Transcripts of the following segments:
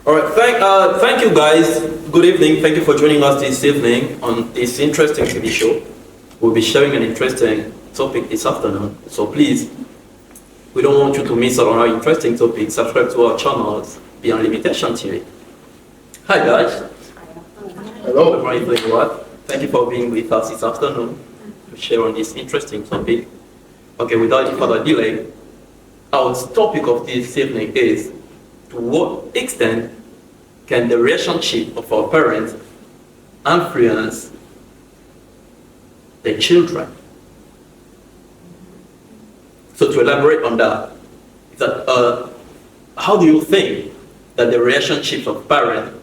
All right, thank you guys. Good evening. Thank you for joining us this evening on this interesting TV show. We'll be sharing an interesting topic this afternoon. So please, we don't want you to miss out on our interesting topic. Subscribe to our channels Beyond Limitation TV. Hi guys. Hello. Thank you for being with us this afternoon to share on this interesting topic. Okay, without any further delay, our topic of this evening is: to what extent can the relationship of our parents influence the children? So to elaborate on that, how do you think that the relationships of parents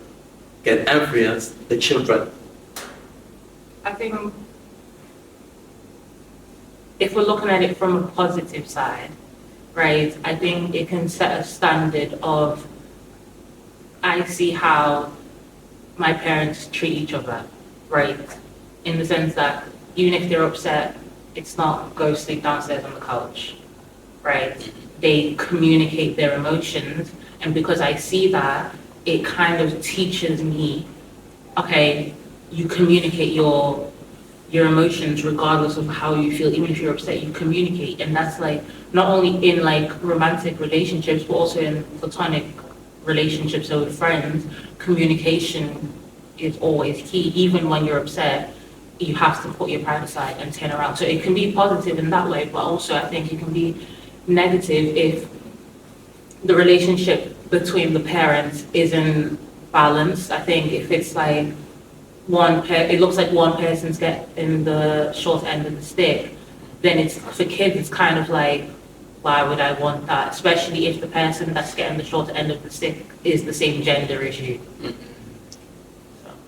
can influence the children? I think if we're looking at it from a positive side, right, I think it can set a standard of, I see how my parents treat each other, right? In the sense that even if they're upset, it's not go sleep downstairs on the couch, right? They communicate their emotions, and because I see that, it kind of teaches me, okay, you communicate your emotions regardless of how you feel. Even if you're upset, you communicate. And that's like not only in like romantic relationships, but also in platonic relationships or with friends. Communication is always key. Even when you're upset, you have to put your pride aside and turn around. So it can be positive in that way, but also I think it can be negative if the relationship between the parents isn't balanced. I think if it's like it looks like one person's getting the short end of the stick, then it's, for kids, it's kind of like, why would I want that? Especially if the person that's getting the short end of the stick is the same gender as you.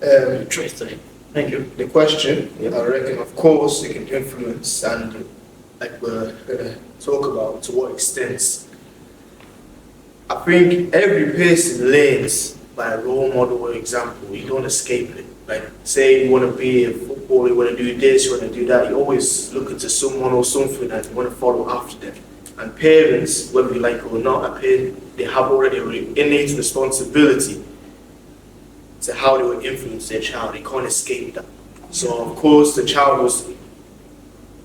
Interesting. Thank you. The question, I reckon, of course, it can influence, and like we're gonna talk about, to what extent. I think every person learns by a role model or example. You don't escape it. Like, say you want to be a footballer, you want to do this, you want to do that, you always look into someone or something and you want to follow after them. And parents, whether you like it or not, they have already an innate responsibility to how they will influence their child. They can't escape that. So, of course, the child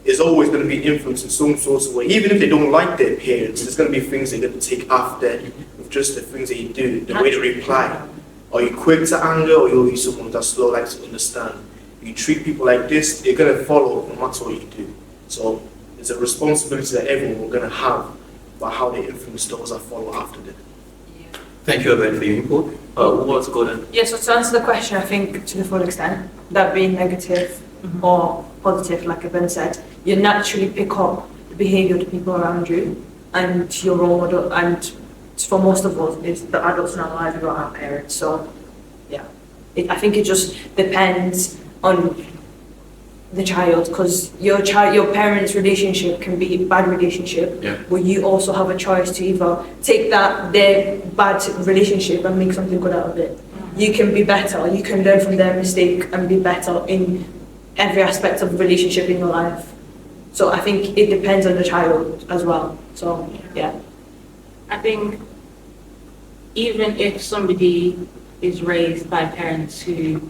is always going to be influenced in some sort of way. Even if they don't like their parents, there's going to be things they're going to take after with just the things that you do, the way they reply. Are you quick to anger, or are you someone that's slow, like to understand? You treat people like this, they're going to follow no matter what you do. So it's a responsibility that everyone will going to have about how they influence those that follow after them. Thank you, Abel, for your input. What's Gordon? Yeah, so to answer the question, I think to the full extent, that being negative or positive, like Abel said, you naturally pick up the behaviour of the people around you and your role model, and for most of us, is the adults in our lives, we don't have parents. So, yeah, I think it just depends on the child, because your parents' relationship can be a bad relationship, but you also have a choice to either take their bad relationship and make something good out of it. You can be better, you can learn from their mistake and be better in every aspect of the relationship in your life. So I think it depends on the child as well. So, yeah. I think even if somebody is raised by parents who,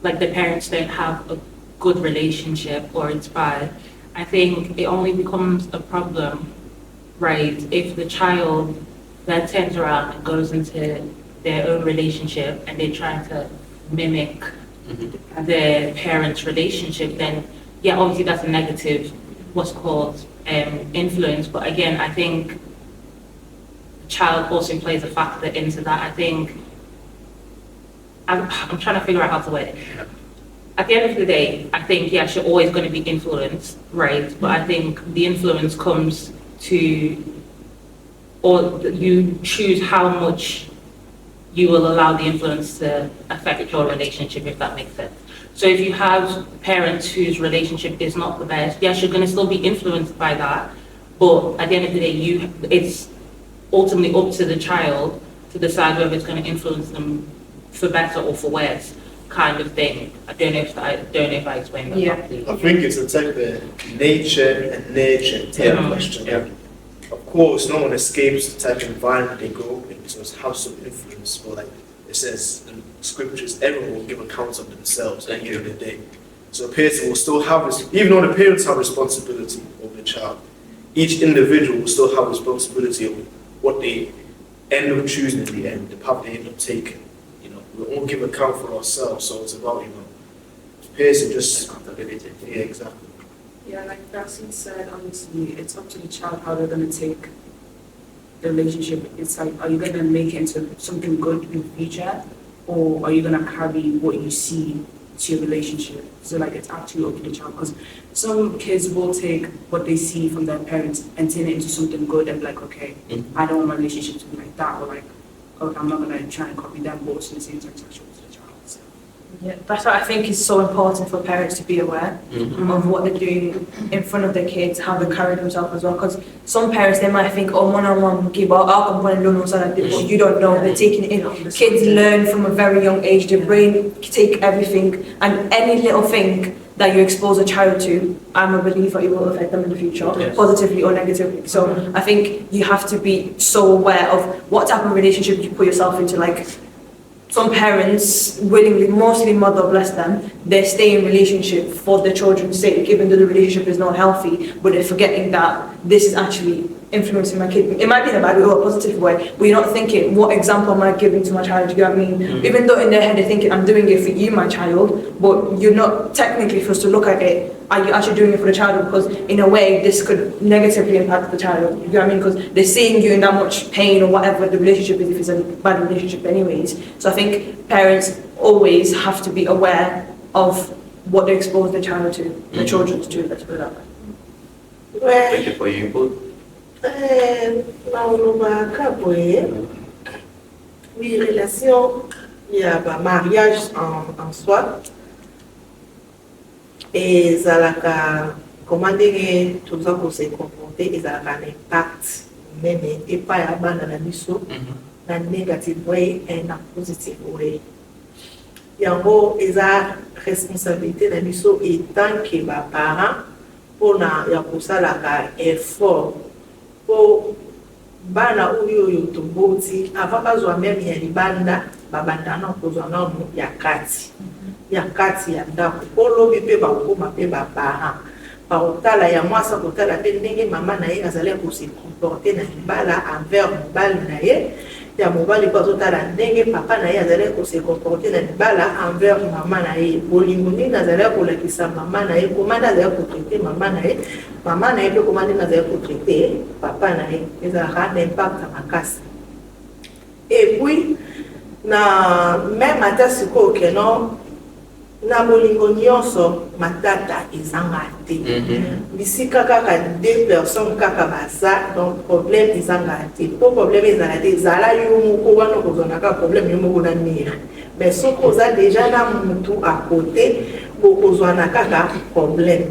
like, the parents don't have a good relationship or it's bad, I think it only becomes a problem, right, if the child then turns around and goes into their own relationship and they're trying to mimic their parents' relationship, then yeah, obviously that's a negative, what's called influence. But again, I think the child also plays a factor into that. I think I'm trying to figure out how to word it. At the end of the day, I think, yes, you're always going to be influenced, right? But I think the influence comes to, or you choose how much you will allow the influence to affect your relationship, if that makes sense. So if you have parents whose relationship is not the best, yes, you're going to still be influenced by that. But at the end of the day, it's ultimately up to the child to decide whether it's going to influence them for better or for worse, kind of thing. I don't know if I explained that properly. I think it's a type of nature and nurture type question. Yeah. of course, no one escapes the type of environment they grow up in, so it has some influence. But like it says in scriptures, everyone will give accounts of themselves at the end of the day. So a person will still have, even though the parents have responsibility over the child, each individual will still have responsibility of what they end up choosing in the end, the path they end up taking. You know, we all give account for ourselves, so it's about, you know, the person just Accountability. yeah, exactly. Yeah, like Darcy said, honestly, it's up to the child how they're going to take the relationship. It's like, are you going to make it into something good in the future? Or are you going to carry what you see to your relationship? So like, it's actually up to the child. Because some kids will take what they see from their parents and turn it into something good and be like, okay, I don't want my relationship to be like that. Or like, okay, I'm not going to try and copy them, but also the same time sexual to the child. So. Yeah, that's what I think is so important for parents to be aware of what they're doing in front of their kids, how they carry themselves as well. Because some parents, they might think, oh, mom, give up, I'm going to learn something, but you don't know, they're taking it in. Kids learn from a very young age, their brain take everything, and any little thing that you expose a child to, I'm a believer it will affect them in the future, Yes. positively or negatively. So I think you have to be so aware of what type of relationship you put yourself into. Like, some parents willingly, mostly mother, bless them, they stay in relationship for their children's sake, even though the relationship is not healthy, but they're forgetting that this is actually influencing my kid. It might be in a bad way or a positive way, but you're not thinking, what example am I giving to my child? You know what I mean? Even though in their head they're thinking, I'm doing it for you, my child, but you're not technically supposed to look at it, are you actually doing it for the child? Because in a way, this could negatively impact the child. You know what I mean? Because they're seeing you in that much pain or whatever the relationship is, if it's a bad relationship anyways. So I think parents always have to be aware of what they expose their child to, their children to, let's put it that way. Thank you for your input. Oui, relation, il y a un mariage en soi. Et zalaka, comment dire, tout ça pour se comporter, et zalaka un impact, même, et pas à bande la mission, dans le négatif way et dans le positif way. Il y a une responsabilité de la mission étant que les parents, pour ça, effort, pour bana uyo yotomboti avant bazwa même ya libanda babandana kozwana mu ya kati ya ndako olobi pe bakoma pe bapara paotala ya mwasa kotala pe ndenge mama na ye azali ko se comporter na libala envers mobali na ye ya mobali ko azotala ndenge papa na ye azali ko se comporter na libala envers mama na ye bolingo ndenge azali ko lakisa mama na ye komanda azali ko traiter mama na ye pe komanda azali ko traiter papa na ye ezalaka n'impact makasi. Et puis na même ata sikoyo keno na bolingo nyonso matata ezanga te bisika kaka deux personnes kaka baza donc problème ezanga te po problème ezala te ezala yo moko wana kozonaka problème yo moko na mire mais soko oza déjà na mutu à côté bokozwana kaka problème.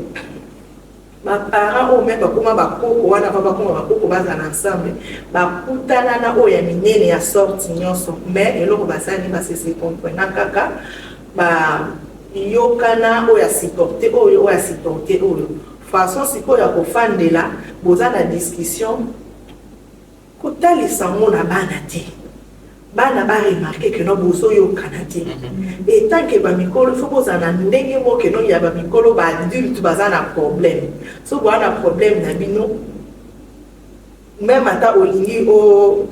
Ma parents ou même bakoma bakoko wana bakoma bakoko bazana ensemble bakutana na oya minene ya sorti nyonso mais eloko basani basese comprendre kaka ba yokana oya supporter oyo façon siko ya kofandela boza na discussion kotalisa mona bana te bana ba remarquer que no bozo yokana te et tant que ba mikolo faut boza na ndenge mo que no ya ba mikolo ba adulte baza na problème so bo na problème na bino même ata olingi o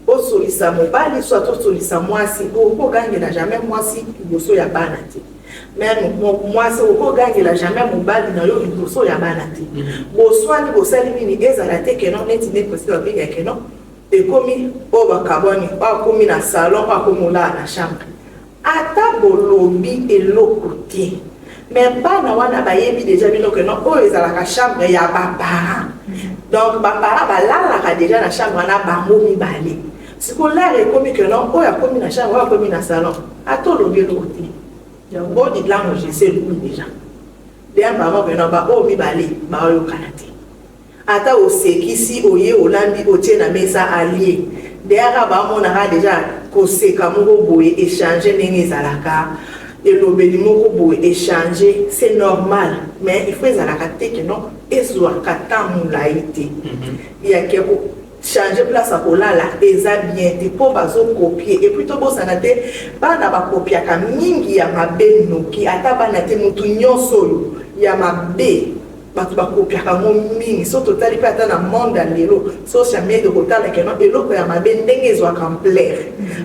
solisa mobali soit to solisa mwasi o gangela jamais mwasi bozo ya bana te. Même moi c'est au gagner jamais mon bal na yo liboso ya bana te boswani bosali nini ezala te que non neti ne possible bien que non et komi o bakaboni ba komi na salon ba komola na chambre ata bolobi eloko te mais bana wana bayebi déjà bino que non o ezala ka chambre ya papa donc papa balala déjà na chambre na bango mibale scolaire komi que non o ya komi na chambre o komi na salon atolobi eloko te. Bon, dit là, je sais le coup déjà. Bien, maman, ben non, bah, oh, mi balé, bah, au Canada. Ata au sekisi, au ye, au lambi, au tien, na mesa allié. Derrière, bah, mon ara déjà, kose, kamoko boye, échanger, n'engue zalaka. Et l'obédimo boye, échanger, c'est normal. mais il faut ezalaka te ke non ezwaka temps molai te yake changer place à kolala eza bien te mpo bazokopie et puis tobosana te bana bakopiaka mingi ya mabe noki ata bana te motu nyonso oyo ya mabe bato bakopiaka ngo mingi so totali mpe ata na monde ya lelo social media kotalaka no eloko ya mabe ndenge ezwaka ampleur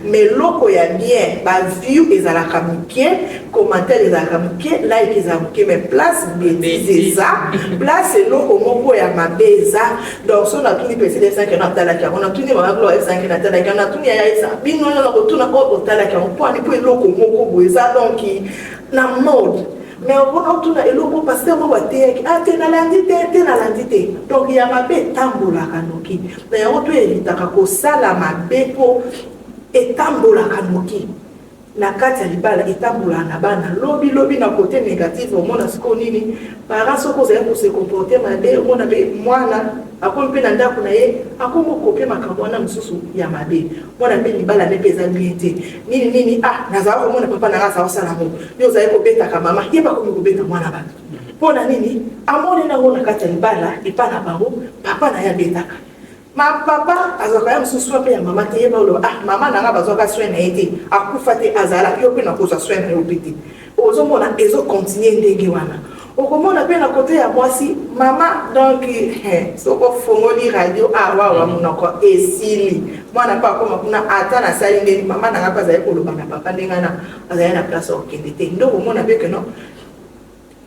mais eloko ya bien baview ezalaka moke commentaire ezalaka moke like ezala moke mais place bétise eza place eloko moko ya mabe eza donc so natuni peside esanke na atalaki yango natuni mamaglo esanke na atalaki yango natuni yaya esa bino na kotuna oyo otalaki yango mpo ani mpo eloko moko boye eza donc na mode mais on tourne eloko pasteur mo bateyaki te nalandi te donc ya mabe etambolaka noki na yango to evitaka kosala mabe mpo etambolaka noki na kati ya libala etambolaka na bana lobi na kote négative omona siko nini parents soko ozali kose comporter mabe omona mpe mwana akomi mpe na ndako na ye akomi okopie makambo wana mosusu ya mabe mwana mpe libala nde mpe eza bien te nini nazala komona papa na nga aza osala ngo yo ozali kobetaka mama ye bakomi kobeta mwana bato mpo na nini amoni nango na kati ya libala epa na bango papa na ye abetaka ma papa azwaka ya mosusu mpe ya mama te ye baoloba mama na nga bazwaka soin na ye te akufa te azala yo mpe nakozwa soin na yo mpe te ozomona ezokontinue ndenge wana okomona mpe na kote ya mwasi mama donc soko fongoli radio wawa monoko esili mwana mpe akoma kuna ata nasali ndeni mama nanga mpe azali koloba na papa ndenge wana azali na place okende te nde okomona mpe keno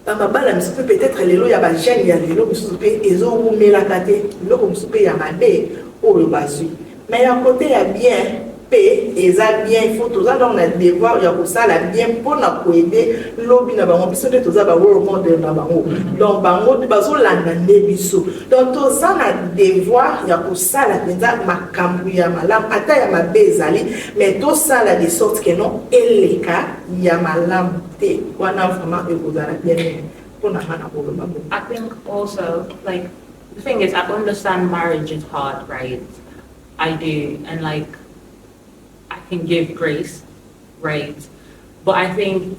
bamabala misusu mpe peut-être lelo ya bagene ya lelo misusu mpe ezowumelaka te biloko mosusu mpe ya mabe oyo bazwi mais ya kote ya bien mpe eza bien il faut toza donc na devoir ya kosala bien mpona koede lobi na bango biso nde toza barole model na bango donc bango bazolanda nde biso donc toza na devoir ya kosala mpenza makambo ya malamu ata ya mabe ezali mais tosala de sorte ke non eleka ya malamu te wana vraiment ekozala bien mpona nga na koloba bo. I think also, like, the thing is, I understand marriage is hard, right? I do, and like, I can give grace, right? But I think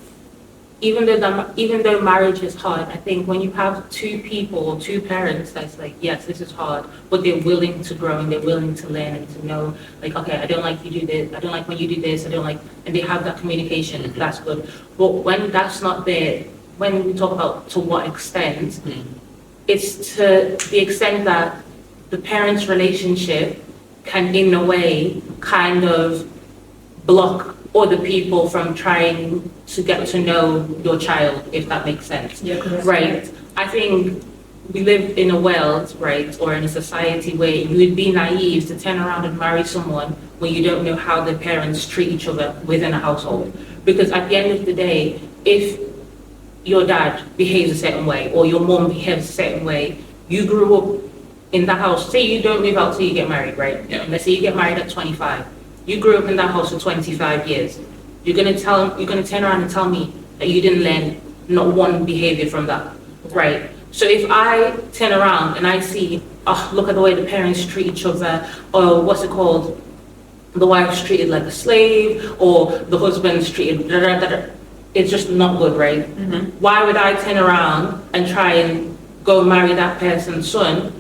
even though marriage is hard, I think when you have two people, two parents, that's like, yes, this is hard, but they're willing to grow and they're willing to learn and to know, like, okay, I don't like you do this, I don't like when you do this, I don't like, and they have that communication, that's good. But when that's not there, when we talk about to what extent, it's to the extent that the parents' relationship can, in a way, kind of block other people from trying to get to know your child, if that makes sense. Yeah, right. I think we live in a world, right, or in a society where you would be naive to turn around and marry someone when you don't know how the parents treat each other within a household. Because at the end of the day, if your dad behaves a certain way or your mom behaves a certain way, you grew up in that house. Say you don't move out till you get married, right? Yeah. Let's say you get married at 25. You grew up in that house for 25 years. You're gonna turn around and tell me that you didn't learn not one behavior from that, right? So if I turn around and I see, oh, look at the way the parents treat each other, or what's it called? The wife's treated like a slave, or the husband's treated da da da da. It's just not good, right? Why would I turn around and try and go marry that person's son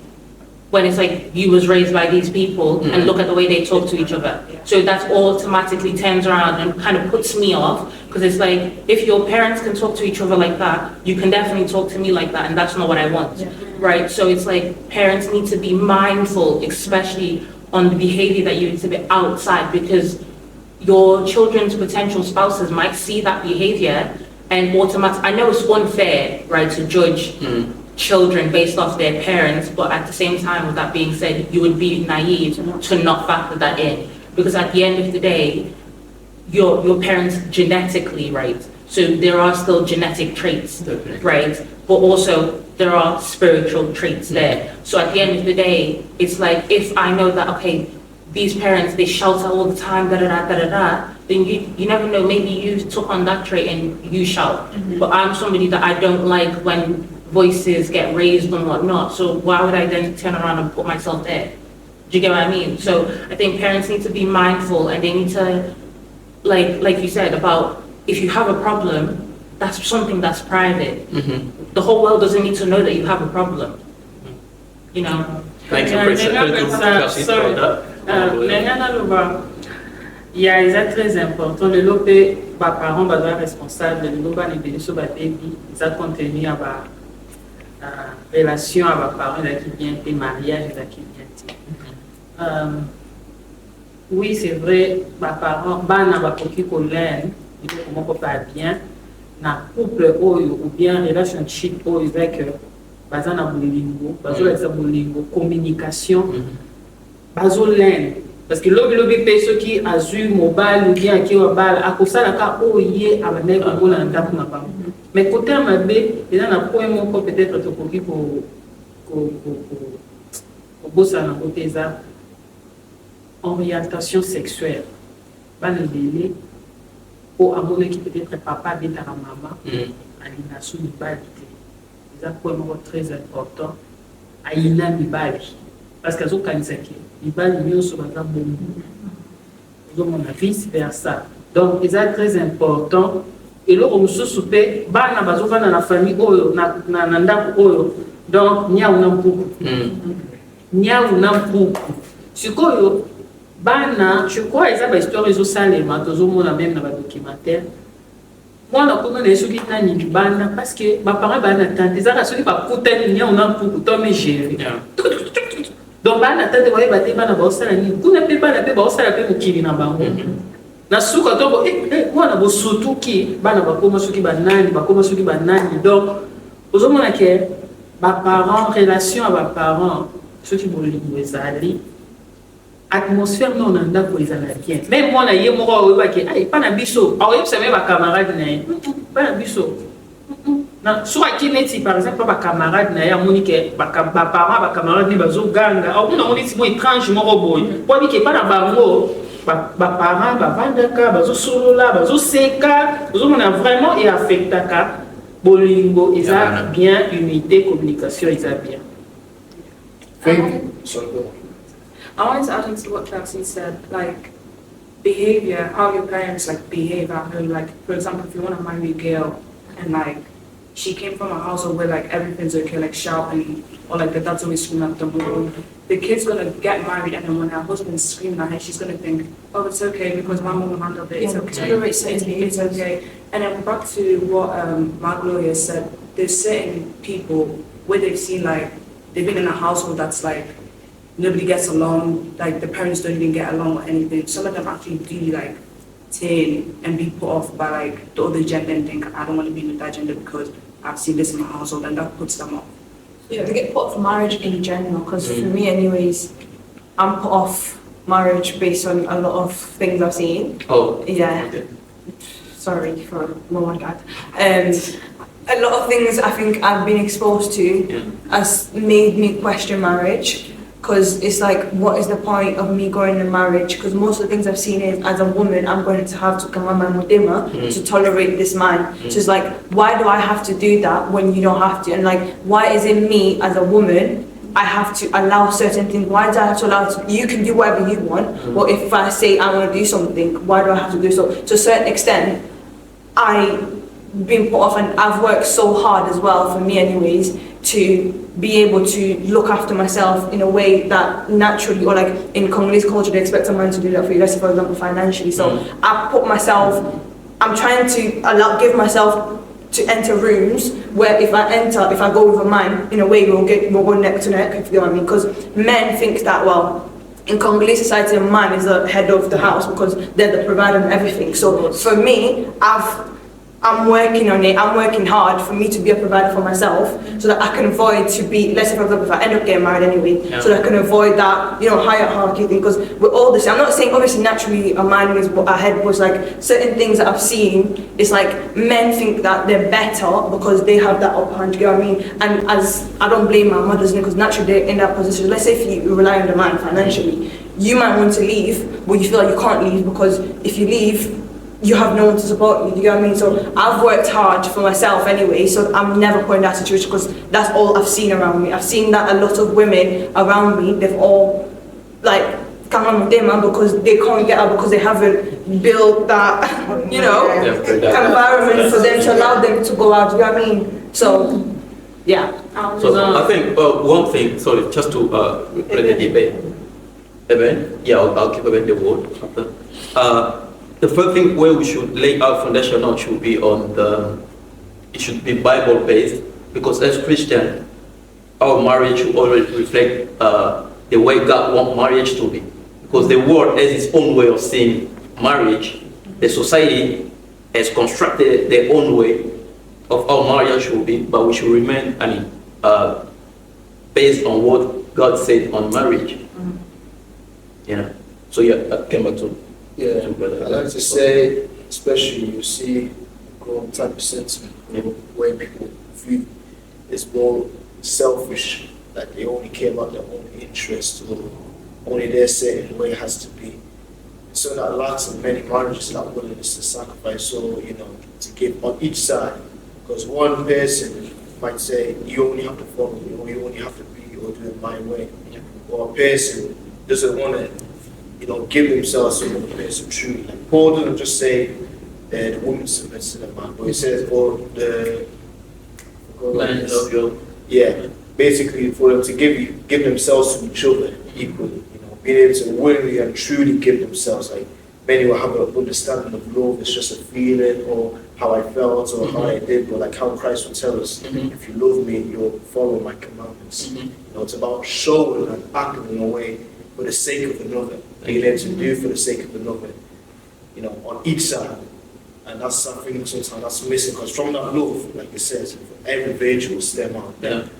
when it's like you was raised by these people and look at the way they talk to each other? So that automatically turns around and kind of puts me off, because it's like, if your parents can talk to each other like that, you can definitely talk to me like that, and that's not what I want, right? So it's like parents need to be mindful, especially on the behavior that you exhibit outside, because your children's potential spouses might see that behavior and automatically, I know it's unfair, right, to judge children based off their parents, but at the same time, with that being said, you would be naive to not factor that in, because at the end of the day, your parents genetically, right, so there are still genetic traits, right, but also there are spiritual traits there. So at the end of the day, it's like, if I know that, okay, these parents, they shout out all the time, da-da-da, then you never know, maybe you took on that trait and you shout. But I'm somebody that I don't like when voices get raised and whatnot, so why would I then turn around and put myself there? Do you get what I mean? So I think parents need to be mindful, and they need to, like you said, about if you have a problem, that's something that's private. the whole world doesn't need to know that you have a problem. You know? Thank you, Yeah, Prince. yeah, Thank you, yeah, Percy, sorry. for that. Nengana loba, ya eza très important. Le lope ba parents ba responsable le loba ne beli so ba baby, ça contenu à ba relation à ba parents là qui vient et mariage là qui vient. Oui, c'est vrai, ba parents bana ba koki ko learn, il faut comment pas bien na couple oyo ou bien relationship oyo avec bazana bolingo, bazo bolingo, communication. Bazo learn parce que lobby peso qui a eu mobile ou bien qui a bal a ko sala ka oye abane ko bona ndako na bango mais côté mabe eza na point moko peut-être to koki ko bossa na côté za orientation sexuelle bana bele o amone qui peut-être papa beta na mama alina sou mibali eza point moko très important aina mibali parce que azokanisaki mibali nyonso baza bongo ozomona vice versa donc eza très important eloko mosusu mpe bana bazofanda na famille oyo na ndako oyo donc nyau na mpuku nyau na mpuku sikoyo bana je crois eza bahistoire ezosalema tozomona même na badocumentaire mwana kono na ye soki nani libanda parce que baparent baa na tante ezaka soki bakutani nyau na mpuku to me gérer donc bana tante koyeba te bana baosala nini kuna mpe bana mpe baosala mpe mokili na bango na suka to mwana bosutuki bana bakoma soki banani donc ozomona ke baparent relation ya baparent soki bolingo ezali atmosphère no na ndako ezala bien même mwana ye moko oyebaki epa na biso aoyebisa me bacamarade na ye epa na biso soki aki neti par exemple bacamarade na ye amoni ke baparent bacamarade ne bazoganga aomona ngo neti mo étrange moko boye po abiki epa na bango baparent bavandaka bazosolola bazoseka ozomona vraiment eaffectaka bolingo eza bien unité communication eza bien. I wanted to add into what Kelsey said, like behavior, how your parents like behave at home. Like, for example, if you want to marry a girl and like she came from a household where like everything's okay, like shouting, or like the dad's always screaming at the mom, the kid's gonna get married and then when her husband's screaming at her, she's gonna think, oh, it's okay because my mom handled it, it's okay, it's okay. And then back to what Magloria said, there's certain people where they've seen like they've been in a household that's like nobody gets along, like the parents don't even get along or anything. Some of them actually do like turn and be put off by like the other gender and think, I don't want to be with that gender because I've seen this in my household, and that puts them off. Yeah, they get put off marriage in general, because for me anyways, I'm put off marriage based on a lot of things I've seen. Oh. Yeah. Okay. Sorry for mom and dad. A lot of things I think I've been exposed to has made me question marriage. Because it's like, what is the point of me going in marriage? Because most of the things I've seen is, as a woman, I'm going to have to come on my mudima to tolerate this man. So it's like, why do I have to do that when you don't have to? And like, why is it me as a woman, I have to allow certain things? Why do I have to allow, you can do whatever you want, but if I say I want to do something, why do I have to do so? To a certain extent, I've been put off, and I've worked so hard as well, for me anyways, to be able to look after myself in a way that naturally, or like in Congolese culture, they expect a man to do that for you, let's say for example financially. So I put myself, I'm trying to give myself to enter rooms where if I go with a man, in a way we'll go neck to neck, if you know what I mean. Because men think that, well, in Congolese society, a man is the head of the house because they're the provider and everything. So for me, I'm working on it. I'm working hard for me to be a provider for myself, so that I can avoid to be, let's say for example, if I end up getting married anyway, so that I can avoid that, hierarchy thing. Because with all this, I'm not saying obviously naturally a man is ahead, but like certain things that I've seen, it's like men think that they're better because they have that upper hand. You know what I mean? And as I don't blame my mothers, because naturally they're in that position. Let's say if you rely on the man financially, you might want to leave, but you feel like you can't leave because if you leave, you have no one to support you, you know what I mean? So I've worked hard for myself anyway, so I'm never put in that situation because that's all I've seen around me. I've seen that a lot of women around me, they've all like come on with them because they can't get out because they haven't built that, environment for them to allow them to go out, you know what I mean? So Yeah. So I think one thing, sorry, just to replay the debate. Eben, yeah, I'll give Eben the word after. The first thing where we should lay our foundation on should be it should be Bible based, because as Christian, our marriage should always reflect the way God wants marriage to be. Because the world has its own way of seeing marriage. The society has constructed their own way of how marriage should be, but we should remain, based on what God said on marriage. Yeah. So yeah, I came back to brother. I like to say, especially you see growing type of sentiment where people view it's more selfish, like they only care about their own interests or only their certain way it has to be. So that lacks in many marriages, that willingness to sacrifice, so to give on each side. Because one person might say, you only have to follow me, or you only have to be or do it my way. Or a person doesn't want to, give themselves to the person truly. Like Paul doesn't just say the woman submits to the man, but he says, or the Man of your basically for them to give themselves to each other equally. Being able to willingly and truly give themselves. Like many will have an understanding of love, it's just a feeling or how I felt or how I did, but like how Christ will tell us, if you love me, you'll follow my commandments. It's about showing and acting in a way for the sake of another, being able to do for the sake of another, on each side. And that's something sometimes that's missing, because from that love, like it says, every virtue will stem out.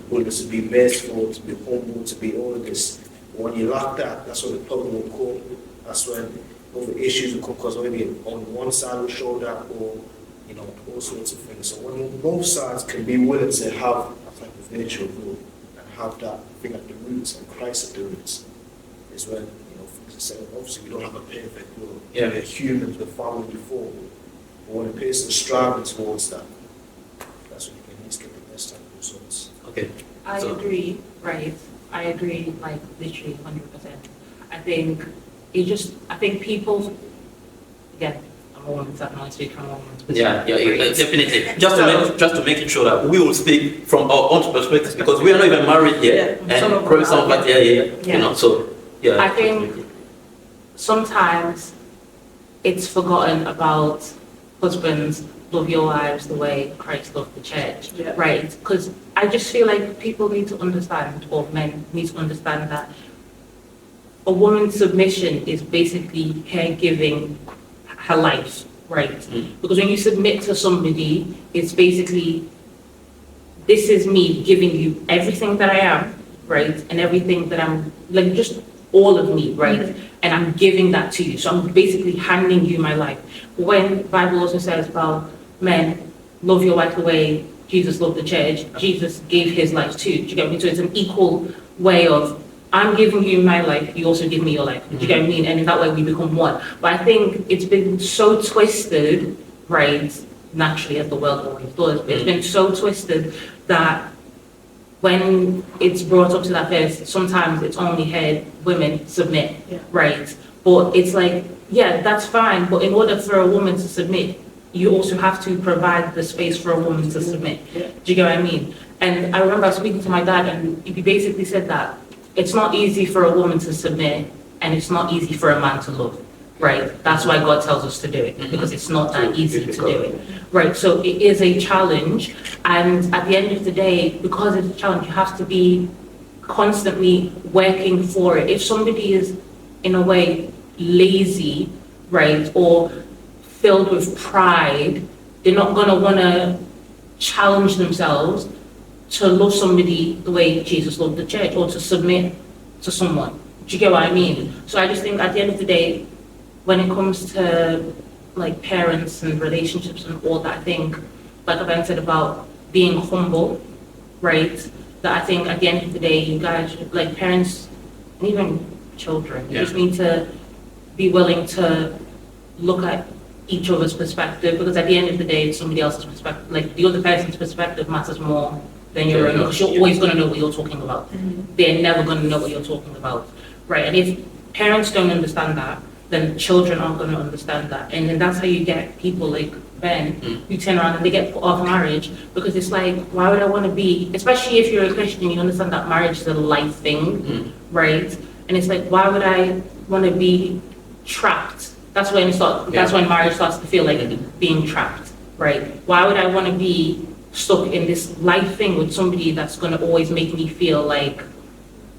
Willingness to be merciful, to be humble, to be all of this. When you lack that, that's when the problem will come. That's when other issues will come, because maybe on one side will show that, or all sorts of things. So when both sides can be willing to have that type of virtue of love and have that thing at the roots and Christ at the roots, is when things are said. Obviously, we don't have a perfect love. We're humans. We're falling before. But when a person is striving towards that, that's when you can at least get the best type of results. Okay. I agree, right? I agree, like literally 100%. I think people, again, I'm a woman, so I can only speak from a woman's perspective. Yeah, definitely. Just to make it sure that we will speak from our own perspectives, because we are not even married yet, and probably somebody, so yeah. I think sometimes it's forgotten about husbands. Love your wives the way Christ loved the church, right? Because I just feel like people need to understand, or men need to understand, that a woman's submission is basically her giving her life, right? Because when you submit to somebody, it's basically, this is me giving you everything that I am, right? And everything that I'm, like just all of me, right? And I'm giving that to you. So I'm basically handing you my life. When the Bible also says about men, love your wife the way Jesus loved the church, Jesus gave his life too. Do you get what I mean? So it's an equal way of, I'm giving you my life, you also give me your life. Do you get what I mean? And in that way we become one. But I think it's been so twisted, right? Naturally, as the world always does, but it's been so twisted that when it's brought up to that verse, sometimes it's only heard women submit, right? But it's like, yeah, that's fine. But in order for a woman to submit, you also have to provide the space for a woman to submit. Do you get what I mean? And I remember I was speaking to my dad, and he basically said that it's not easy for a woman to submit, and it's not easy for a man to love, right? That's why God tells us to do it, because it's not that easy to do it, right? So it is a challenge, and at the end of the day, because it's a challenge, you have to be constantly working for it. If somebody is, in a way, lazy, right, or filled with pride, they're not going to want to challenge themselves to love somebody the way Jesus loved the church, or to submit to someone. Do you get what I mean? So I just think at the end of the day, when it comes to like parents and relationships and all that, I think, like I've said about being humble, right? That I think at the end of the day, you guys, like parents, and even children, you just need to be willing to look at each other's perspective, because at the end of the day, it's somebody else's perspective. Like the other person's perspective matters more than your own, because you're always going to know what you're talking about. They're never going to know what you're talking about, right? And if parents don't understand that, then children aren't going to understand that. And then that's how you get people like Ben who turn around and they get put off marriage because it's like, why would I want to be, especially if you're a Christian, you understand that marriage is a life thing, right? And it's like, why would I want to be trapped? That's when that's when marriage starts to feel like being trapped, right? Why would I want to be stuck in this life thing with somebody that's going to always make me feel like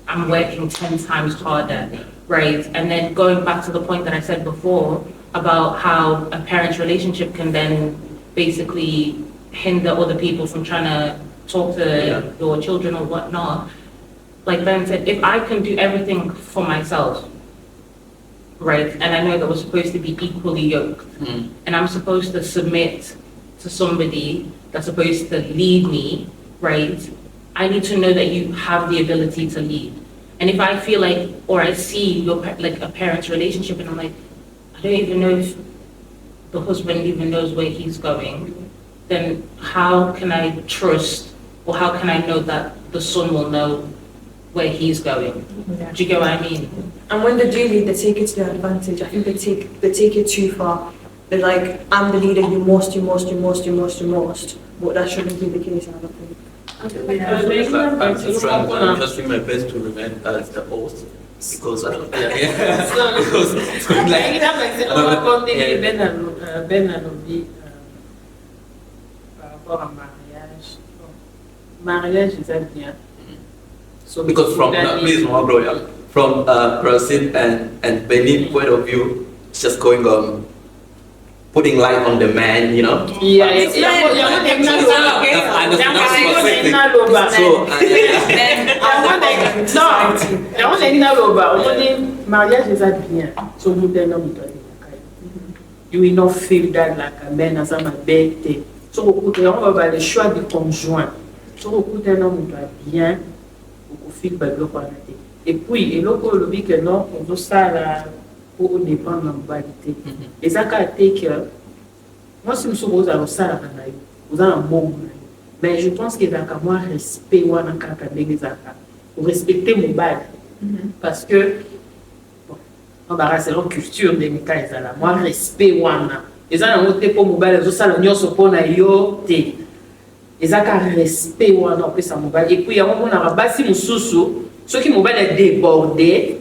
I'm working 10 times harder, right? And then going back to the point that I said before about how a parent's relationship can then basically hinder other people from trying to talk to your children or whatnot. Like Ben said, if I can do everything for myself, right, and I know that we're supposed to be equally yoked, and I'm supposed to submit to somebody that's supposed to lead me, right, I need to know that you have the ability to lead. And if I feel like, or I see like a parent's relationship and I'm like, I don't even know if the husband even knows where he's going, then how can I trust, or how can I know that the son will know where he's going? Yeah. Do you get what I mean? And when they do lead, they take it to their advantage. I think they take it too far. They're like, I'm the leader, you must. But that shouldn't be the case, I don't think. I'm just doing my best to remain as the host because I don't. Because Ben alobi par rapport à mariage. Mariage eza bien. So because from please no bro, yeah, from Brazil and Benin point of view, it's just going putting light on the man, you know. Yeah, I mariage eza bien. So you will not feel that like a man as a bête. So on va le choix du conjoint. So on bien. Et puis, et l'autre, le dit que non, on doit ça là pour dépendre de la moralité. Et ça, quand que moi, si je suis aux ça, vous avez un bon. Mais je pense qu'il y a un moins respect pour respecter mon bal. Parce que, bon, c'est leur culture des méca, ils ont moins respect. Ils ont un autre pour mon bal, ils ont ça, l'union se pose à yo. Ils ont un respect. Et puis, il y a un moment, on a bâti mon sous-sous. Ceux qui m'ont débordé,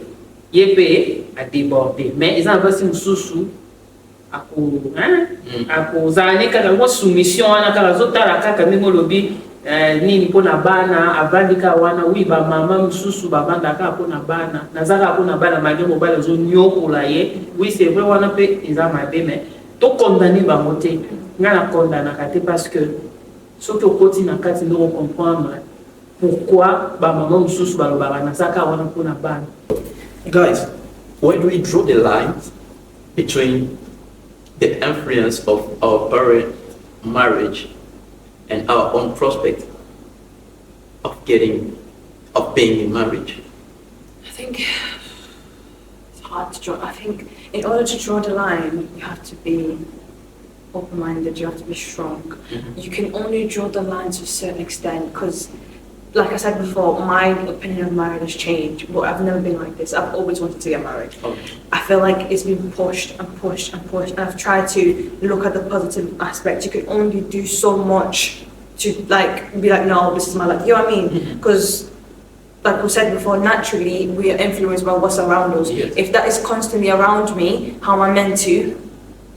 ils peuvent déborder. Mais ils ont passé mon sous-sous à cause années quand la soumission à la zota la kaka mingo lobby ni pona bana abandika wana oui ba mama sous ba banda ka pona bana nazaka pona bana magi mobile zo nyokola ye oui c'est vrai wana pe ils ont mabe mais to condamner ba moté ngana condamna kate parce que ce que continue na kati ndo comprendre pourquoi ba maman mususu balobaka nazaka wana pona bana. Guys, where do we draw the lines between the influence of our parent marriage and our own prospect of being in marriage? I think it's hard to draw. I think in order to draw the line, you have to be open-minded, you have to be strong. You can only draw the line to a certain extent because, like I said before, my opinion of marriage has changed, but I've never been like this. I've always wanted to get married. Okay. I feel like it's been pushed and pushed and pushed, and I've tried to look at the positive aspect. You can only do so much to like be like, no, this is my life. You know what I mean? Because, like we said before, naturally we are influenced by what's around us. Yes. If that is constantly around me, how am I meant to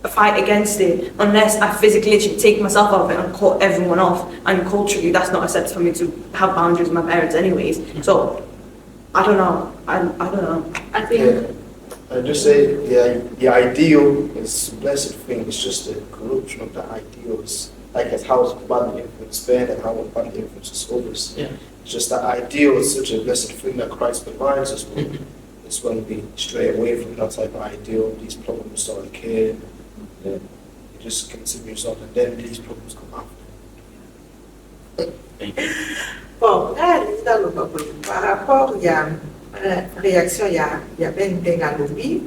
fight against it unless I physically take myself off it and cut everyone off? And culturally, that's not accepted for me to have boundaries with my parents, anyways. So I don't know. I don't know. I think I just say the ideal is a blessed thing. It's just the corruption of the ideals, like as how it's badly influenced Ben and how it badly influences others. Yeah. It's just that ideal is such a blessed thing that Christ provides us with. It's when we stray away from that type of ideal, these problems start occurring. You just consider yourself, and then these problems come after. Thank you. Bon, par rapport, il y a réaction, il y a Ben Galobi,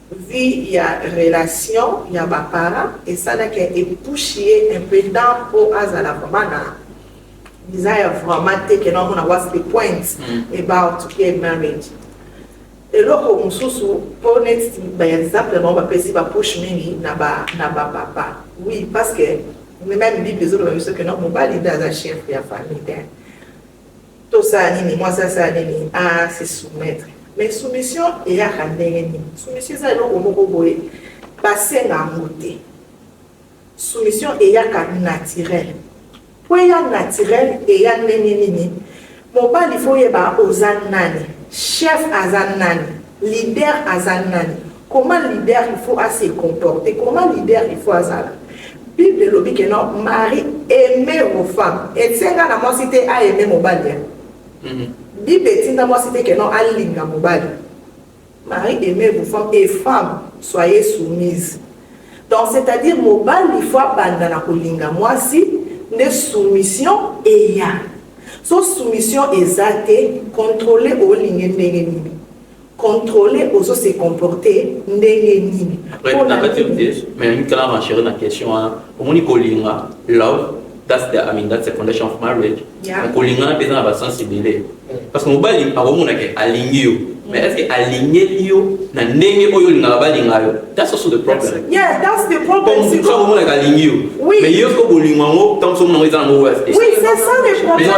vu il y a relation, il y a ma parent, et ça n'a qu'à être poussé un peu dans pour Azala Romana. Desire vraiment take and on what's the point about gay marriage. eloko mosusu mpo neti baexemple bango bapesi bapush mingi na bapapa. Oui, parce que même bible ezoloba biso ke no mobali nde aza chef ya famille te tosala nini mwasi asala nini se soumettre. Mais soumission eyaka ndenge nini? Soumission eza eloko moko boye basenga yango te. Soumission eyaka naturel. Po eya naturel eya ndenge nini? Mobali fo yeba oza nani, chef aza nani, leader aza nani. Comment leader il faut se comporter, comment leader il faut azala. Bible lobi que non, Marie aimait vos femmes. Et c'est nga na moi cité a aimé mobali. Bible tinda moi cité que non, a linga mobali. Marie aimait vos femmes et femmes, soyez soumises. Donc c'est-à-dire mobali il faut abandonner ko linga moi si ne soumission et ya. So soumission exacte, contrôler au ligne ndenge nini. Contrôler aussi se comporter ndenge nini. Après, mais une classe en chérie, la question, comment on colinga love, that's the foundation of marriage. Colinga besoin de sensibilité. Parce que mobile, avant on a aligné. Mais est-ce que aligné yo na ndenge oyo linga balinga yo? That's also the problem. Yeah, that's the problem. Comme ça on a aligné yo. Mais yo ko bolinga ngo tant que on est dans le ouest. Oui, c'est ça le problème.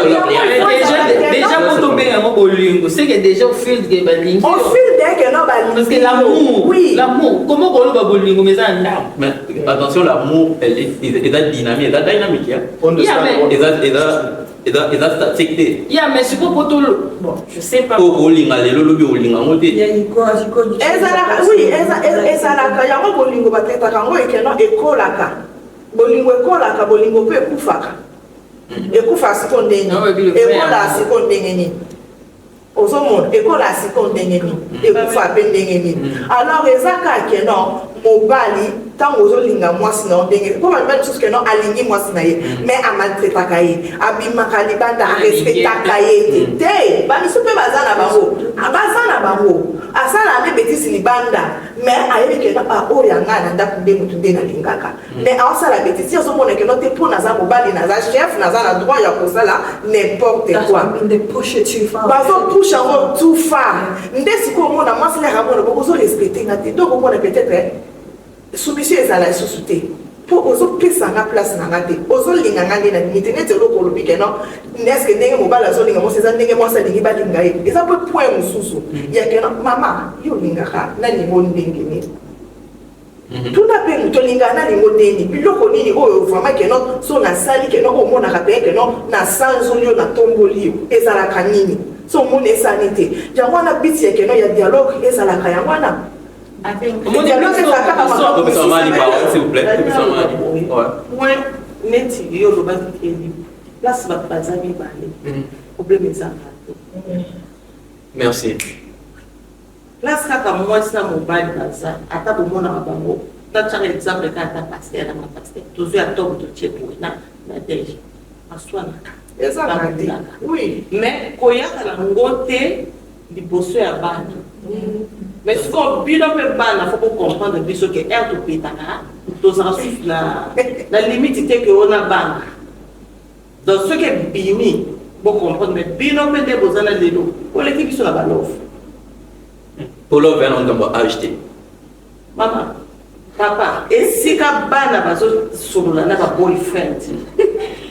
Déjà pour tomber en bolingo, c'est que déjà au fil de balingo. Au fil de non balingo. Parce que l'amour, oui, l'amour. Comment on va bolingo mais ça mais attention, l'amour elle est dynamique, elle est dynamique. Et that's statique. Yeah, mais c'est pas pour tout le... Bon, je sais pas. Oh, linga lelo lobi linga ngote. Il y a une cause, oui, ezalaka yango bolingo batetaka yango ekeno ekolaka. Bolingo ekolaka, bolingo pe ekufaka. Ekufa siko ndenge. Ekola siko ndenge nini. Ozomona ekola siko ndenge nini. Ekufa pe ndenge nini. Alors ezaka keno mobali tango ozolinga mwasi na ndenge po ba biso ke no alingi mwasi na ye mais amaltraitaka ye abimaka libanda arespectaka ye te ba biso pe bazana bango asala ne betisi libanda mais ayebi ke na o yanga na ndako nde mutu nde na lingaka mais asala betisi ozomona ke no te po naza mobali naza chef naza na droit ya kozala n'importe quoi they push it too far. bazo push yango too far nde siko mona mwasi na rabona bozo respecter ngati donc mona peut-être soumission ezala lisusu te po ozopesa nga place na nga te ozolinga nga nde na limite neti eloko olobi ke non neske ndenge mobali azolinga mwasi eza ndenge mwasi alingi balinga ye eza mpe point mosusu ya ke non mama yo olingaka na ningo ndenge nini tuna mpe moto olingaka na ningo ndeni biloko nini oyo vraiment ke non so nasali ke non omonaka mpe ke non nasanzoli yo natomboli yo ezalaka nini so omona esani te yango wana biti ya ke non ya dialogue ezalaka yango wana. I think Moi, neti yo lo basi keli. Place ba bazami bale. Problème ezanga. Merci. Place kaka mwasi na mobali baza ata bomona bango. Na tsaka exemple kaka pasteur na pasteur. Tozo ya tobo to chepo na deje. Aswana. Ezanga te. Oui, Mais koyaka na ngote liboso ya bana. Mais ce qu'on peut bana faut comprendre biso que elle to pétaka tozara sur la limite c'est que on a bana dans ce que bini bon comprendre mais bino peut de besoin de l'eau pour les qui sont la balof Pour le vin on doit acheter. Maman papa et si ka bana bazo solola na ba boyfriend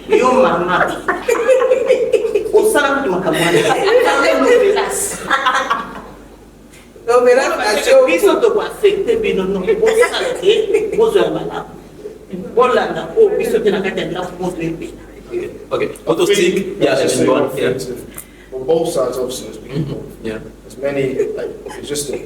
yo mama au salon de makamwana non mais là biso to ko affecter bino no bo salé bo zo bala bolanda o biso tena kati ya ko trepe. Okay. Auto stick, yeah, everyone. Yeah. On both sides, obviously, as people. Yeah. There's many, like, okay, just to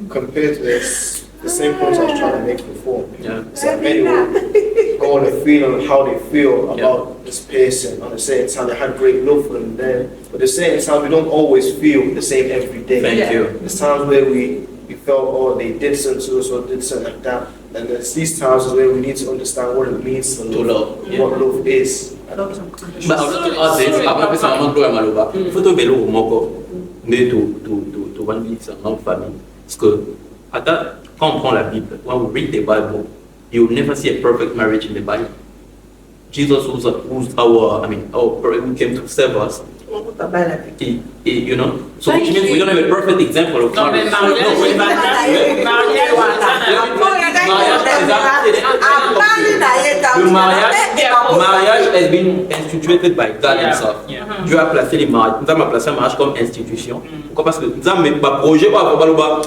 compare to this, the same points I was trying to make before. Yeah. It's like many will go on and feel on how they feel about this person. On the same time, they had great love for them then. But at the same time, we don't always feel the same every day. Thank you. There's times where we felt, oh, they did something to us or did something like that. And there's these times where we need to understand what it means to love, Yeah. what love is. But I want to ask this, après ça on doit maloba. Faut to belo moko ne to one week en famille. Parce que quand on prend la Bible, when we read the Bible, you will never see a perfect marriage in the Bible. Jesus who's our who came to save us, You know, so which means we don't have a perfect example of Non, mais marriage. Le mariage has been instituted by God himself. Dieu a placé les mariages. Nous avons placé le mariage comme institution. Pourquoi? Parce que nous avons un projet,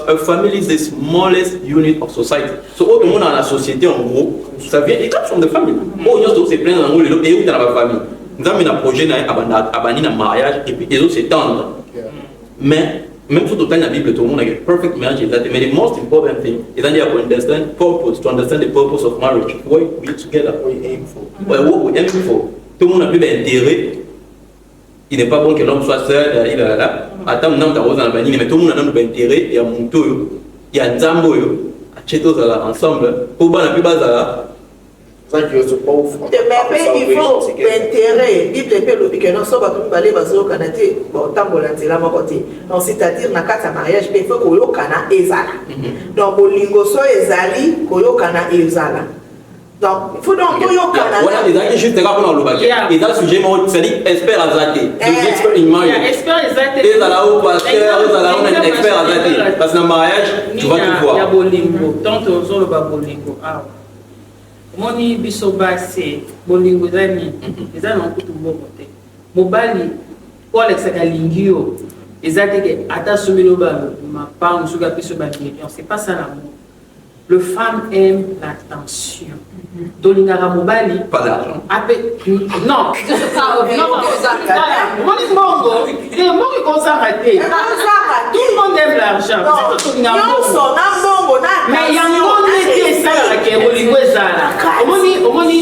a family is the smallest unit of society. So, tout le monde dans la société, en gros, ça vient, it comes from the family. Oh, il y a c'est plein dans le monde, et où dans la famille. Nous avons un projet, abandonné un mariage, et puis les autres s'étendent. Mais, même si dans la Bible, tout le monde a un perfect marriage, mais the most important thing is that you have to understand purpose, to understand the purpose of marriage, what we together, what we aim for, what we aim for. Tout le monde a plus d'intérêt. Il n'est pas bon que l'homme soit seul, il est là. Attends, nous avons un banni, mais tout le monde a un intérêt, il y a mon tour, il y a un zambo, il y a ensemble, pour bon, la plus bas là. Mais il faut l'intérêt. Bible peut le dire que non, ça va tout aller parce au Canada. Bon, tant qu'on l'a dit là, mon côté. Donc, c'est-à-dire, dans le mariage, il faut qu'on y ait Canada et Zala. Donc, au lingoso et Zali, qu'on y ait Canada et Zala. Donc, il faut donc qu'on y ait Canada. Voilà, les amis, juste un rapport dans le baguette. Et dans le sujet, c'est-à-dire, expert à Zate. The expert in marriage. Expert à Zate. Et Zala ou pasteur, et Zala ou un expert à Zate. Parce que dans le mariage, tu vas tout voir. Il y a bolingo. Tant que on va bolingo. Ah. Moni bisoba se bolingo zani eza na kutu bokote mobali pour l'exaka lingio ezate ke ata somelo ba mapang suka piso ba million c'est pas ça l'amour. Le femme aime l'attention. Dolingara mobali pas d'argent. Non, moni mongo et mongo consacré. Tout le monde aime l'argent. Mais yango nete sala ke bolingo ezala. Omoni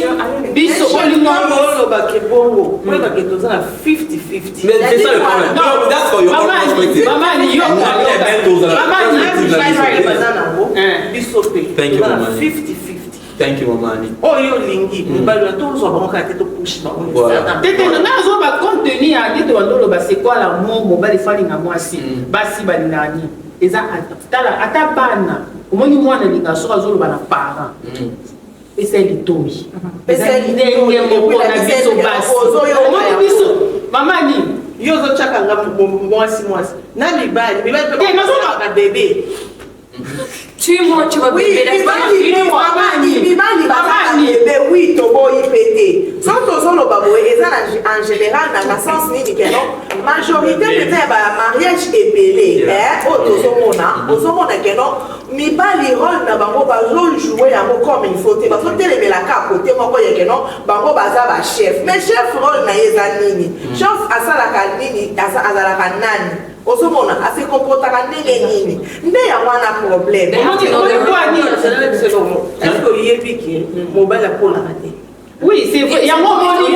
biso bolingo ba ke bongo. Moi ba ke tozana 50-50. Mais c'est ça le problème. No, that's for your own perspective. Maman ni yo. Biso pe. Thank you, Mama. 50-50. Thank you, Mamani. Oh, yo lingi. Mobali na tout so ba ka te to push ba. Tete na zo ba contenu a dit wandolo ba c'est quoi l'amour mobali fali na mwasi. Basi ba nani. Eza atala atabana. Omoni mwana linga so azolo ba na parent. Et c'est l'itomi. Et c'est l'itomi. Mamani, yo zo chaka nga mwasi. Na libali pa bébé. Too much of a baby. Oui, tobo ipete. Sans solo babo en général dans la sens ni que non majorité peut-être ba mariage épelé ozomona que non mi ba li rôle na bango bazo jouer yango comme il faut te bazo telemela ka côté moko ye que non bango baza ba chef mais chef rôle na yeza nini chef asala ka nini azala ka nani ozomona ase comportaka ndenge nini nde ya wana problème est-ce que yebi ki mobile a pour la rater. Oui, c'est vrai. Il y a un moment où I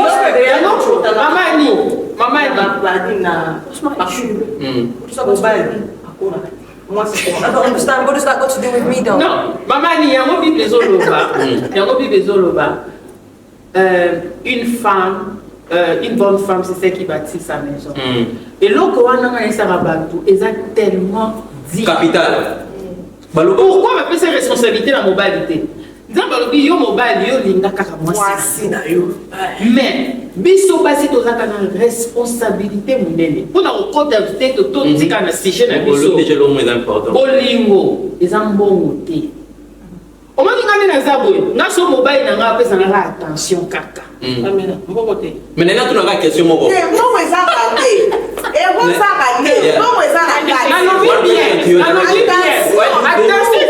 don't understand. What does that got to do with me, though? Non, maman, il y a un une femme, une bonne femme, c'est celle qui bâtit sa maison. Et l'autre, elle est tellement dit. Capital. Pourquoi on appelle ces responsabilités la mobilité? Mais biso basi tozaka na responsabilité munene pour na kokota te to tika na sujet na biso bolingo ezambongo te omoni ngani na zaboye na so mobile na nga pesa na attention kaka amena mbongo te mais nena tu na question moko mbongo ezaka te mbongo ezaka te attention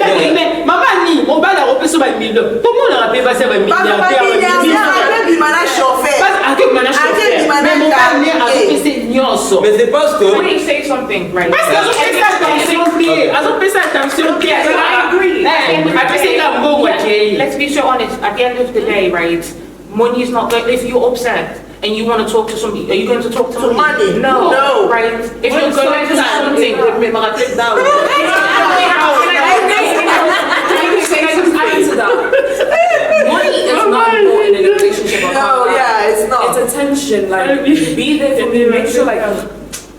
maman ni mobile a repris sur ma million comment on a pu passer ma million mais c'est parce que When you say something, right? Parce que Let's be so honest. At the end of the day, right? Money is not good. If you're upset and you want to talk to somebody, are you going to talk to money? No. Right? If you're going to something, money is not important in a relationship. No, yeah, it's not. It's attention. Like, be there for me. Make sure, like,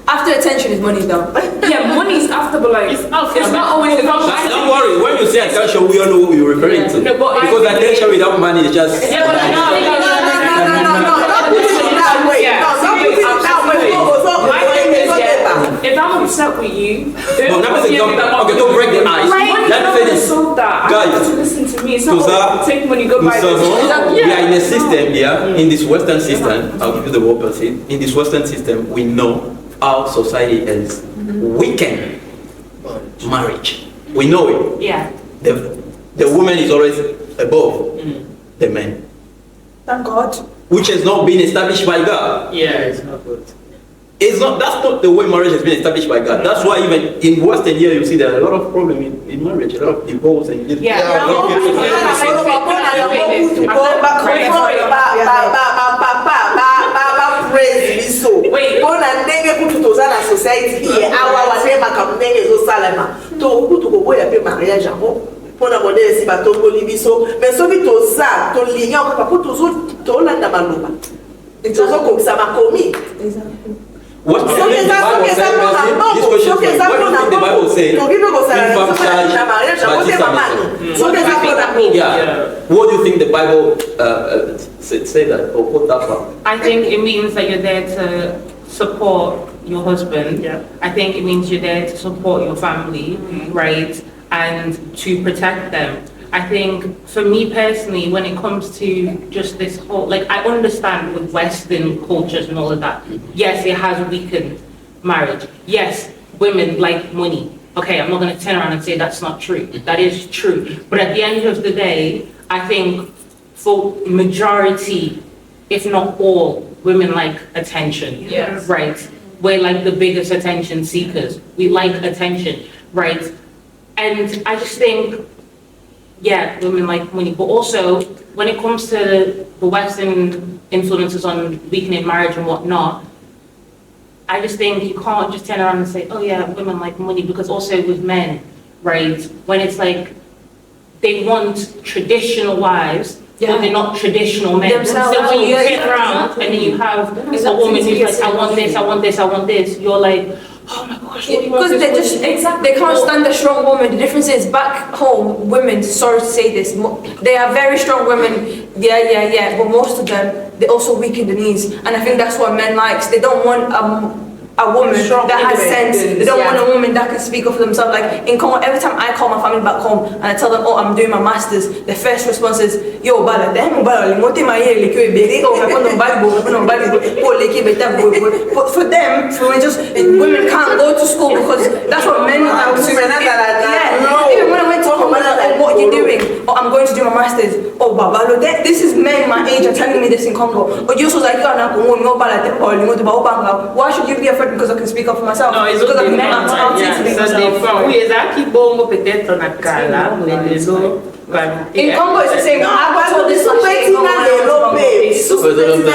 after attention is money, though. Yeah, money is after, but like, it's not always about money. Don't worry, when you say attention, we all know who you're referring to. Because attention without money is just. No. Don't put it that way. No, don't put it that way. if I'm upset with you, No, that was example. Okay, don't break the ice. Let me say this. That. Guys, I want you to listen to me. It's Nous not take money, go buy this. we are in a system, in this Western system, I'll give you the word per se. In this Western system, we know our society is weakened marriage. We know it. yeah. The woman is always above the man, Thank God. which has not been established by God. Yeah, it's not good. It's not. That's not the way marriage has been established by God. That's why even in Western here you see there are a lot of problems in marriage, a lot of divorce and Yeah. a lot of people- Wait. mpona ndenge kutu toza na society ye awa wane makambo ndenge ezosalema tokutu koboya mpe mariage yango mpona modele esi batongoli biso mais soki toza tolinga okaka po tolanda maloba tozokokisa makomi What do you think the Bible says? This question is what do you think the Bible says? Yeah. What do you think the Bible say that or put that from? I think it means that you're there to support your husband. Yeah. I think it means you're there to support your family, right? And to protect them. I think for me personally, when it comes to just this whole, like I understand with Western cultures and all of that, yes, it has weakened marriage. Yes, women like money. Okay, I'm not going to turn around and say that's not true. That is true. But at the end of the day, I think for majority, if not all, women like attention. Yes. Right? We're like the biggest attention seekers. We like attention, right? And I just think, yeah, women like money, but also when it comes to the Western influences on weakening marriage and whatnot, I just think you can't just turn around and say, oh yeah, women like money, because also with men, right, when it's like they want traditional wives, but they're not traditional men. Themselves. So when you Yeah, turn around and then you have a woman who's like, I want this, I want this, I want this, you're like, oh my gosh, what do you want Because this, they what just do you want? they can't stand a strong woman. The difference is back home, women. Sorry to say this, they are very strong women. Yeah. But most of them, they also weaken the knees, and I think that's what men likes. They don't want a woman Strong that has independence, sense. They don't want a woman that can speak up for themselves. Like in Congo, every time I call my family back home and I tell them, oh, I'm doing my masters, the first response is, yo, bala, damn, bala, but for them, for just women can't go to school because that's what men are doing. Yeah, even when I went to Congo, oh, what are you doing? Oh, I'm going to do my masters. Oh, baba, this is men my age are telling me this in Congo. But you also like, why should you be afraid because I can speak up for myself? Non, ils Because ont I'm des men, I'm ça dépend. Oui, ezalaki bongo peut-être na kala, mais lelo in Congo, it's the same. I got told this last year.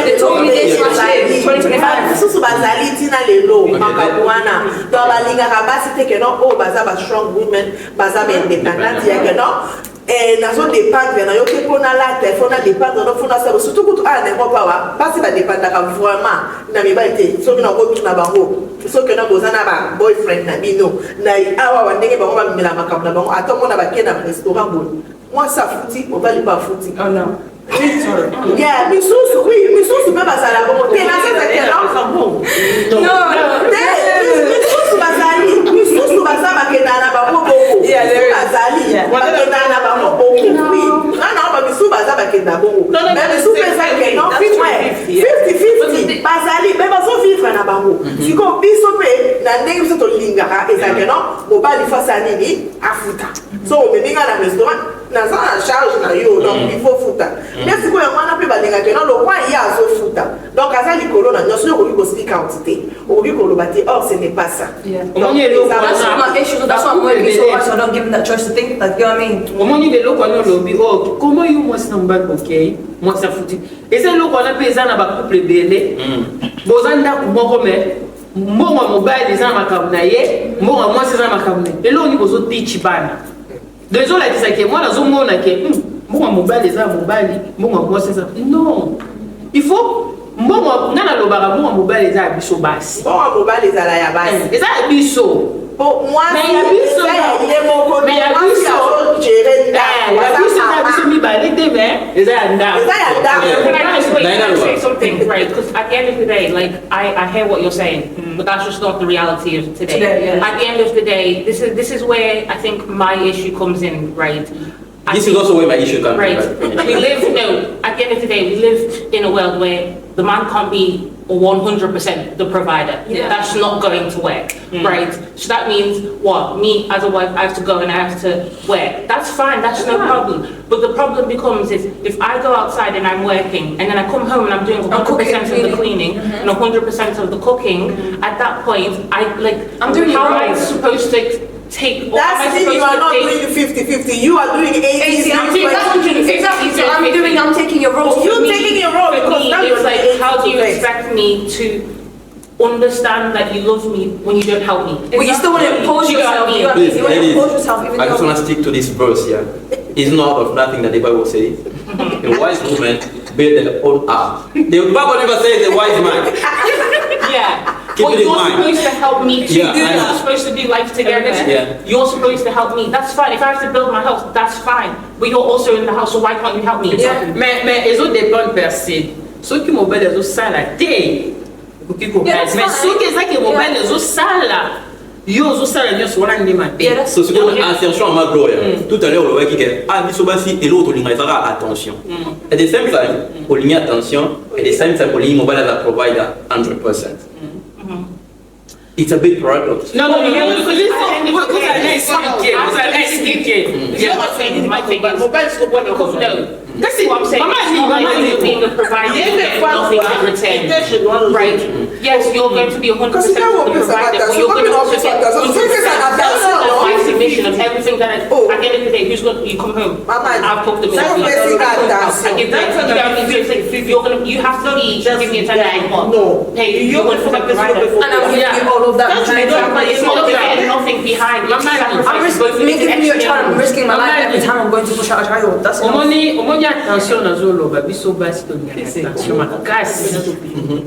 They told me this last year, 2025. lisusu bazali ntina lelo makambo wana donc balingaka basi te keno oyo baza ba strong women baza baindépendante ya keno nazodépendre na yo mpe mpona lata fona dépendre no fona sabo surtout kutu ala nango pawa basi badépendaka vraiment na mibali te soki nakotuna bango soki na boza na ba boyfriend na bino na awa ndenge bango bamemela makambo na bango ata mona bakei na restaurant boye mwasi afuti mobali mpe afuti misusu misusu mpe bazala bongo te misusu baza bakenda na bango bongo bazali bakenda na bango bongo ana bamisu baza bakenda bongo me misu mpe eza keno 50-50 bazali me bazovivre na bango siko biso mpe na ndenge biso tolingaka eza keno mobali fasa nini afuta so omeminga na restaurant naza na charge na yo donc il faut futa mais sikoyo yango wana mpe balingaka keno lokwa ye azofuta donc aza likolo na nyonso okoki kospeak out te okoki koloba te or ce n'est pas ça. That's not my issue. That's what I'm working so hard, so I don't give them that choice to think. Like, you know what I mean? omoni lelo kwana olobi oh comment yo mwasi na mobali okei mwasi afuti eza eloko wana mpe eza na bacouple ebele boza ndako moko me mbongo ya mobali eza na makambo na ye mbongo ya mwasi eza na makambo na ye lelo oni bozotichi bana donc ezolakisake mwana azomona ke mbongo ya mobali eza ya mobali mbongo ya mwasi eza non il faut mbongo nga nalobaka mbongo ya mobali eza ya biso basi mbongo ya mobali ezala ya basi eza ya biso mwasi eza ya ye moko gérer Can I just wait, Diana, can I say what? something, right? Because at the end of the day, like, I hear what you're saying, but that's just not the reality of today. Today, yeah. At the end of the day, this is where I think my issue comes in, right? I This is think- also where my issue comes Right. in. We live, no, at the end of the day, we live in a world where the man can't be 100% the provider. Yeah. That's not going to work, right? So that means what? Me as a wife, I have to go and I have to work. That's fine, that's no problem. But the problem becomes is if I go outside and I'm working and then I come home and I'm doing 100% of the cleaning and 100% of the cooking, at that point, I'm doing it how am I right. supposed to take, or am I That's the thing, you supposed are to not take- doing 50-50. You are doing 80. I'm doing 150. Exactly, so I'm taking your role. You taking your role For because me, now it's you're like, like, how do you 80%. expect me to understand that you love me when you don't help me? But you still want to impose Do you know what I yourself. mean? You want Please, to ladies, impose yourself even I just though. want to stick to this verse here. It's not out of nothing that the Bible says. A wise woman built their own ark. The Bible never says a wise man. Yeah. Keep But it in you're mind. supposed to help me too. Yeah, I know. You're supposed to do life together. Yeah. You're supposed to help me. That's fine. If I have to build my house, that's fine. But you're also in the house, so why can't you help me? Mais ezodépendre personne soki mobali azosala te okoki Yeah, kokasi that's mais fine. soki ezaki mobali azosala yo ozosala nyonso wana ndima te Yeah, that's- So, ce qu'on a insertion en ma gloire. Tout à l'heure, on va dire ah, biso basi et l'autre linga fera attention. At the same time, on ligne attention. At the same time, on ligne mobile as a provider 100%. It's a big paradox. non non non vous allez expliquer vous allez expliquer Yeah, my thing is, my thing is, Mobile is not one of no. them. kasi What I'm saying mama is ni not mama like you ni being a provider, you If get the father nothing in return. intention, Right? Yes, you're going to be 100% Because you can't the work with provider, Samantha, but so you're going to working also with get Samantha, so 100% focus on that. of my submission of everything that I, at the end of the day, who's going to, you come home, Mama, I've cooked the meal, that's basic attention. I give that, you know what I mean? So it's like, you're going to, you have to be, give me a 10 No. Hey, you're going to be a provider. And I'm giving you all of that. That's behind not you. my- It's not about nothing behind. It's Mama, I'm sacrifice, both giving you a child. I'm risking my life every time I'm going to push out a child. That's enough. omoni attention nazoloba biso basi tolinga attention makasi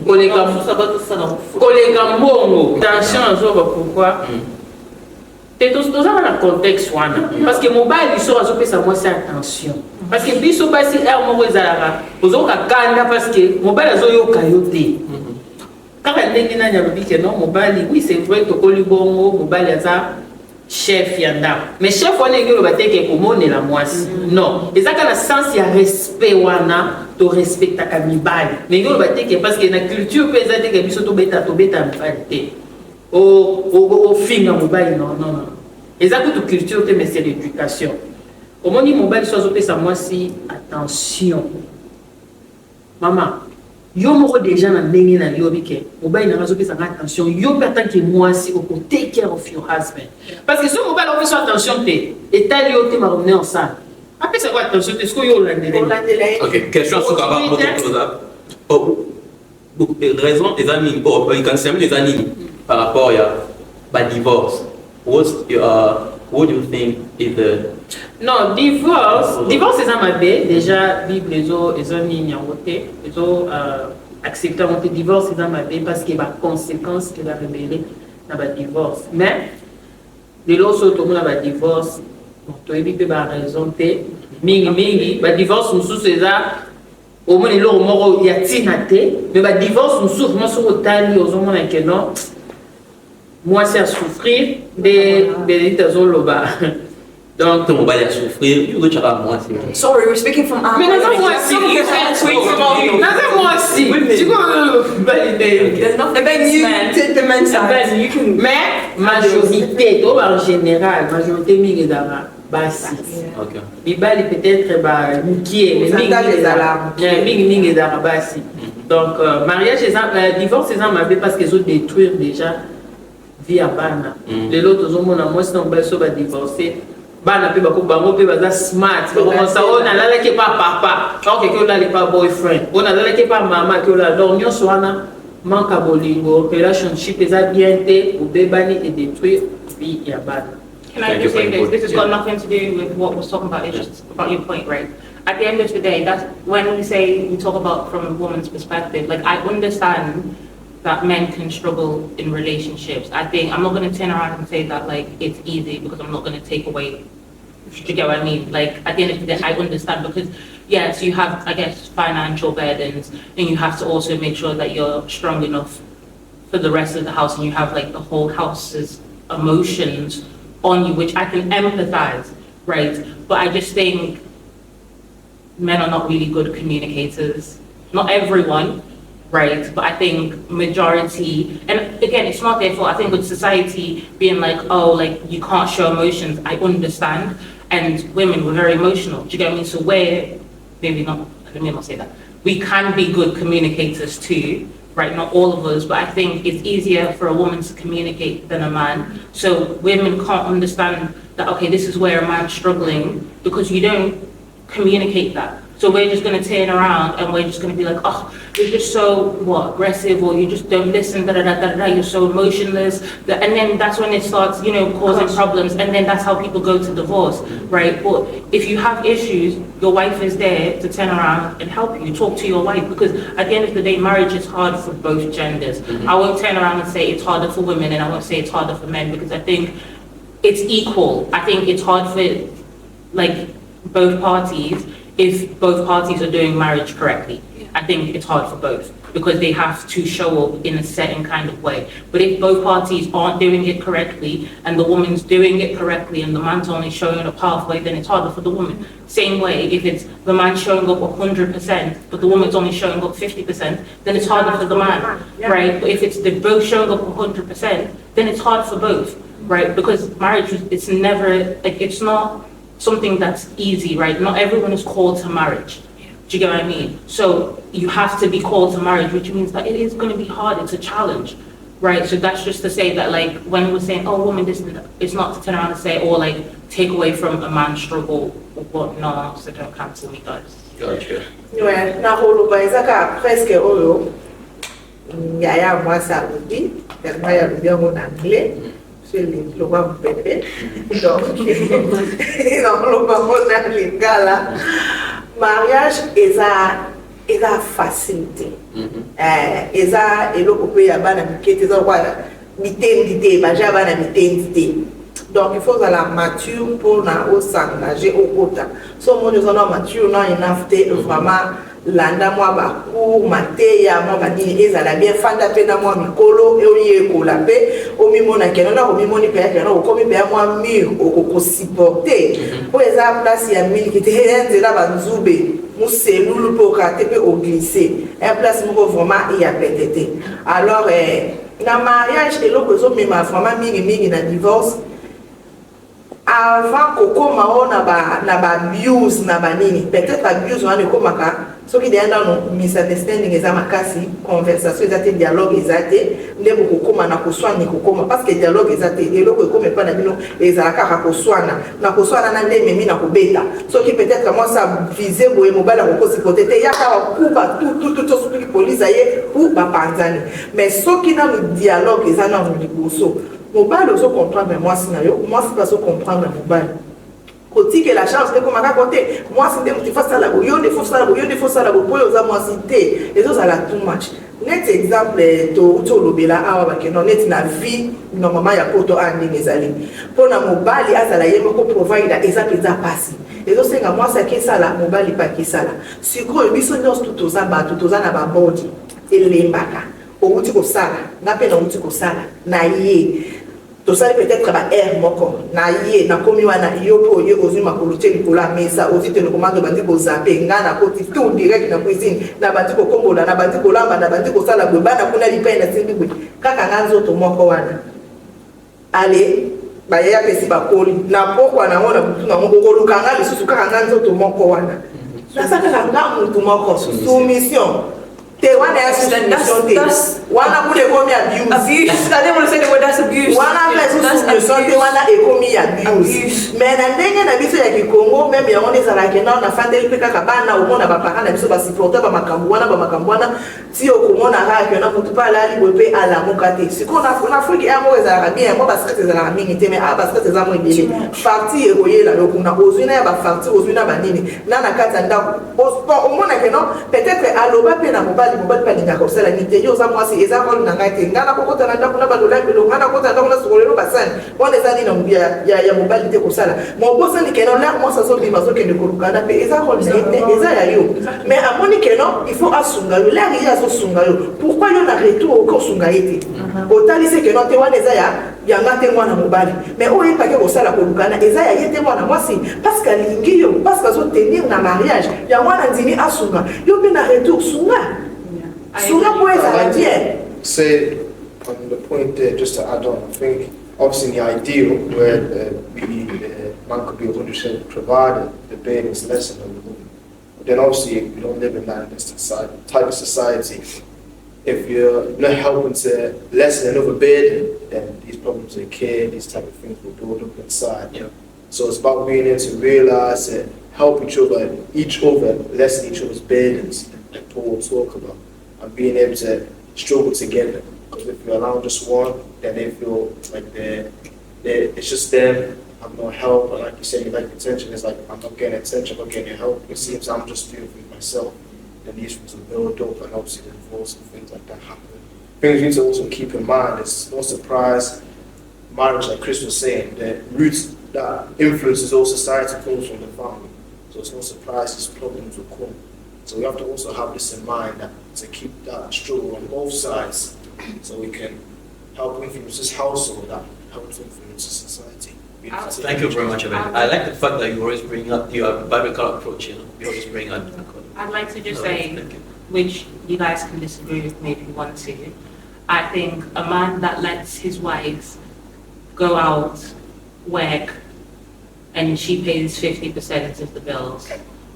koleka mbongo tension nazoba pourquoi te tozala na contexte wana parce que mobali so azopesa mwasi attention parce que biso basi aire moko ezalaka ozoyoka kanda parce que mobali azoyoka yo te kaka ndenge nani alobi ke non mobali oui c'est vrai tokoli bongo mobali aza chef ya ndako mais chef wana enge oloba te ke komonela mwasi non ezaka na sens ya respect wana torespectaka mibali mais enge oloba te ke parce que na culture mpe eza te ke biso tobeta mibali te ofinga mobali non eza kutu culture te mais c'est l'éducation omoni mobali so azopesa mwasi attention mama yo moko déjà na ndenge na yobi ke mobali na azopesa nga attention yo pe tant que mwasi oko take care of your husband parce que so mobali opesa attention te etali yo te maromne ensemble apesa quoi attention te sko yo landele Ok, question sur Kaba, beaucoup de choses. Oh, raison des amis, oh, il can say des amis par rapport à divorce. What do you think is the non divorce eza mabe déjà bible ezo nini yango te ezo accepter yango te divorce eza mabe parce que baconséquence ke barebele na badivorce mais lelo so tomona badivorce toyebi mpe baraison te mingi badivorce mosusu eza omona eloko moko ya ntina te mais badivorce mosusu mo soki otali ozomona ke non mwasi a souffrir nde benedite azoloba donc ton mobile à souffrir, you go moi c'est. Sorry, we're speaking from our. mais naza mwasi naza mwasi tiko valide There's nothing against men. Take the men's side. You can. mais majorité to en général majorité mingi ezaka basi Ok. mibali peut-être bamukie mais mingi ezaka basi donc mariage divorce eza mabe parce que ezodétruire déjà vie ya bana lelo tozomona mwasi na mobali so badivorce bana mpe bango mpe baza smart bakomosa oyo nalalaki epa papa okeke olali epa boyfriend oyo nalalaki epa mama ke olala donc nyonso wana manka bolingo relationship eza bien te obebani edétruire vie ya bana. Can I just say this? This has got nothing to do with what we're talking about. It's just about your point, right? At the end of the day, that's when we talk about from a woman's perspective. Like, I understand that men can struggle in relationships. I think I'm not going to turn around and say that like it's easy because I'm not going to take away Do you get what I mean? Like, at the end of the day, I understand because, yes, you have, I guess, financial burdens, and you have to also make sure that you're strong enough for the rest of the house, and you have, like, the whole house's emotions on you, which I can empathize, right? But I just think men are not really good communicators. Not everyone, right? But I think majority, and again, it's not their fault. I think with society being like, oh, like, you can't show emotions, I understand. And women were very emotional. Do you get what I mean? So we're, maybe not, let me not say that. We can be good communicators too, right? Not all of us, but I think it's easier for a woman to communicate than a man. So women can't understand that, okay, this is where a man's struggling, because you don't communicate that. So we're just going to turn around and we're just going to be like, oh, you're just so, aggressive, or you just don't listen, you're so emotionless. And then that's when it starts, causing problems. And then that's how people go to divorce, right? But if you have issues, your wife is there to turn around and help you, talk to your wife. Because at the end of the day, marriage is hard for both genders. I won't turn around and say it's harder for women, and I won't say it's harder for men, because I think it's equal. I think it's hard for, like, both parties. If both parties are doing marriage correctly, I think it's hard for both, because they have to show up in a certain kind of way. But if both parties aren't doing it correctly, and the woman's doing it correctly, and the man's only showing up halfway, then it's harder for the woman. Same way, if it's the man showing up 100%, but the woman's only showing up 50%, then it's harder for the man, right? But if it's they're both showing up 100%, then it's hard for both, right? Because marriage, it's never, like, it's not something that's easy, right? Not everyone is called to marriage. Do you get what I mean? So you have to be called to marriage, which means that it is going to be hard. It's a challenge, right? So that's just to say that, like, when we're saying, oh, woman, this, it's not to turn around and say, or like take away from a man's struggle or whatnot. So don't cancel me, guys. Gotcha. Ouais, na holoba ezaka presque oyo yaya mwasi alobi tellement yalobi yango na anglais loba mpete donc loba mona lingala mariage eza facilité eza eloko mpe ya bana mike te eza lokwa mitendi te baja bana mitendi te. Donc il faut la mature pour s'engager au quota. So mon Dieu, on mature, non inafte vraiment landa moi ba cour maté ya moi ba ni ezala bien fanda pe na moi mikolo e oye ko la pe o mi mona kenona o mi moni pe ya no ko mi pe moi mur o ko supporter pour eza place ya mili qui te nzela ba nzube mu cellule pour rater pe o glisser un place mo vraiment il a pété. Alors na mariage et l'autre zo mais ma vraiment mingi na divorce avant kokoma ona na ba abuse na banini peut-être abuse wana ekomaka soki deyanda no misunderstanding eza makasi conversation eza te dialogue eza te nde bokokoma na koswana kokoma parce que dialogue eza te eloko ekoma epa na bino ezalaka kaka koswana na nde ememi na kobeta soki peut-être moi ça vise boye mobali akokosi pote te yaka bakuba tout soki police aye ou bapanzani mais soki na le dialogue eza na liboso mobile ozo comprendre moi si na yo moi si pas so comprendre mobile côté que la chance de comme à côté moi si tu fais ça la boyo il faut ça la boyo za moi si té les autres à la too much net exemple to lobela awa ba que non net na vie normalement ya poto andi ngezali pour na mobile azala yemo ko provide exact passe les autres c'est moi ça qui ça la mobile pas qui ça la siko biso nyos tout za na ba body elembaka outi ko sala na pe na outi ko sala na ye to sali peut-être ba air moko na ye na komi wana yopo ye ozuma koluche likola mesa ozite no komando bandi ko zape ngana ko tout direct na cuisine na bandi ko kombola na bandi ko lamba na bandi ko sala bana kuna lipa na simbi bwe kaka nganzo to moko wana ale ba ya pesi ba koli na pokwa na ngona butu na ngoko lukanga lisusu kaka nganzo to moko wana na saka kanga mutu moko soumission te wana ya soumission te wana kule komi abuse I didn't want to say the word that's abuse. Wana soumission te wana ekomi abuse mais na ndenge na biso ya Kikongo même ya on ezala kena na fandeli pe kaka bana omona ba parents na biso ba supporter ba makambo wana ti okomona ka na mutu pa la libo pe ala mokate siko na Afrique ya mo ezala bien mo ba stress ezala mingi te mais ba stress ezala mo ebele parti eroyela lokuna ozwina ya ba parti ozwina ba nini na kata ndako omona kena peut-être aloba pe na mobali pa linga ko sala nite yo za mwasi eza rôle na ngai te nga nakokota na ndako na balola biloko nga nakota na ndako na sokolelo basani wana eza nini ya mobali te kosala mobosani keno lere mwasi azobima azokende kolukana mpe eza rôle na ye te eza ya yo mais amoni keno il faut asunga yo lere ye azosunga yo pourquoi yo na retour okoki osunga ye te otalisi keno te wana eza yanga te mwana mobali mais oyo yepake kosala kolukana eza ya ye te mwana mwasi parce que alingi yo parce que azotenir na mariage yango wana ndimi asunga yo mpe na retour sunga sunga po ezala bien. Say on the point there, just to add on, I think obviously in the ideal where man could be 100% provided, the burden is less than the woman. But then obviously we don't live in that type of society. If you're not helping to lessen another burden, then these problems of care, these type of things will build up inside. Yeah. So it's about being able to realize and help each other, lessen each other's burdens, like Paul will talk about, and being able to struggle together. Because if you allow just one, then they feel like it's just them, I'm not help, and like you say, you like attention, it's like, I'm not getting attention, I'm not getting help, it seems I'm just doing it for myself. Then these things will build up, and obviously the divorce and things like that happen. Things we need to also keep in mind is no surprise, marriage, like Chris was saying, the roots that influences all society comes from the family. So it's no surprise these problems will come. So we have to also have this in mind, that to keep that struggle on both sides, so we can help influence this household that helps influence society. Thank you very much, Evan. I like the fact that you always bring up your biblical approach, you always bring up. I'd like to just say, which you guys can disagree with me if you want to, I think a man that lets his wife go out, work, and she pays 50% of the bills,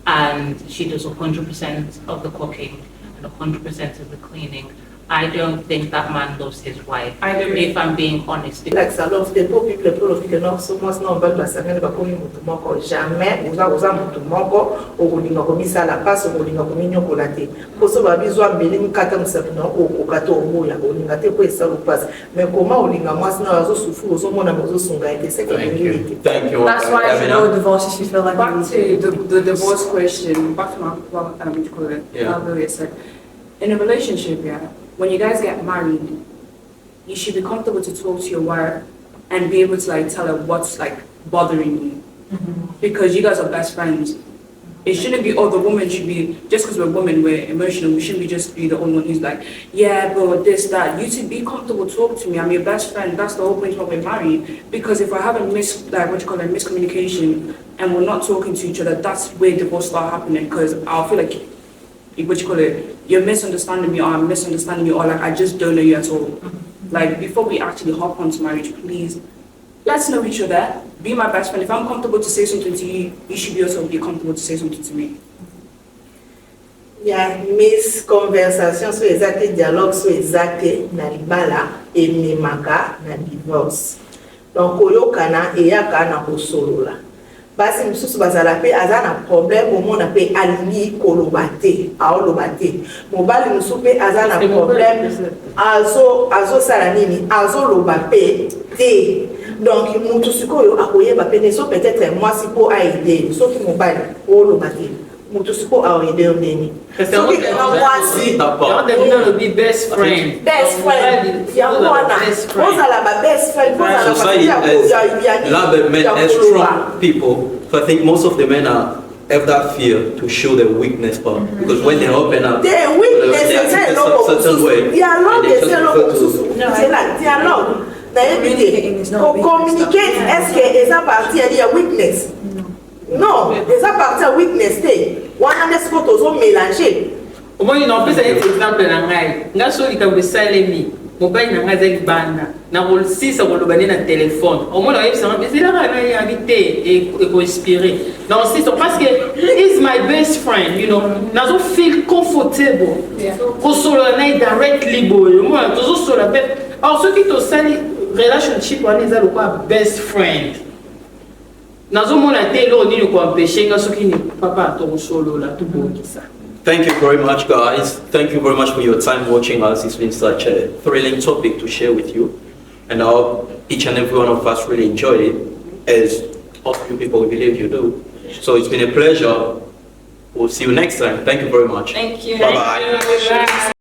and she does 100% of the cooking and 100% of the cleaning, I don't think that man loves his wife. I agree. If I'm being honest. Like ça love the poor people of the north so much no bad basangani bakoni mutu moko jamais uza mutu moko okulinga komisa la passe okulinga kominyo kolate koso babizwa mbeli mkata musabino okato omoya olinga te ko esa lo passe mais comment olinga mwasi na azo souffrir ozo mona mozo sunga ete c'est que Thank you. That's why if you know divorces, you feel like Back to the divorce question, back to what you call it, Yeah. said, in a relationship, when you guys get married, you should be comfortable to talk to your wife and be able to like tell her what's like bothering you, because you guys are best friends. It shouldn't be, the woman should be, just because we're women, we're emotional, we shouldn't be just be the only one who's like, yeah, but this, that. You should be comfortable to talk to me, I'm your best friend, that's the whole point when we're married. Because if we're having miscommunication and we're not talking to each other, that's where divorce start happening, because I'll feel like, you're misunderstanding me, or I'm misunderstanding you, or like, I just don't know you at all. Like, before we actually hop onto marriage, please, let's know each other. Be my best friend. If I'm comfortable to say something to you, you should be also be comfortable to say something to me. Yeah, mis conversation so exacte dialogue so exacte na libala et memaka na divorce. Donc oyokana eyaka na kosolola. Basi msusu bazala pe azana problème au monde pe alini kolobate, aolobate. Mobali musu pe azana problème azo sala nini, azo lobape te. Donc mutu sikoyo akoyeba pe ne so peut-être moi si po a aider, so ki mobali o lobate. Mutu siko a aider ndeni. So ki moi si to be best friend. Best friend. Yangwana. Ozala ba best friend. Society has a lot of men as strong people. So I think most of the men have that fear to show their weakness part, because when they open up, their weakness is a certain way. Dialogue is a dialogue. Communicate, est-ce que ça partie à weakness? Non, ça partie à weakness. One est-ce que tu as mélangé? Au moins, il en plus un exemple dans l'anglais. N'a pas eu de salami. Mon père n'a pas eu de bande. N'a pas eu de si ça va le banner dans le téléphone. Au moins, il a dit c'est là qu'il a invité et inspiré. Donc c'est parce que he's my best friend, you know. N'a pas feel comfortable. Au solo n'a directly boy. Moi, toujours sur la bête. Alors ceux qui te salent relationship on est le quoi best friend. N'a pas mon été là on dit quoi empêcher n'a ceux qui ne papa ton solo là tout bon qui ça. Thank you very much, guys. Thank you very much for your time watching us. It's been such a thrilling topic to share with you, and I hope each and every one of us really enjoyed it, as all you people believe you do. So it's been a pleasure. We'll see you next time. Thank you very much. Thank you. Bye bye.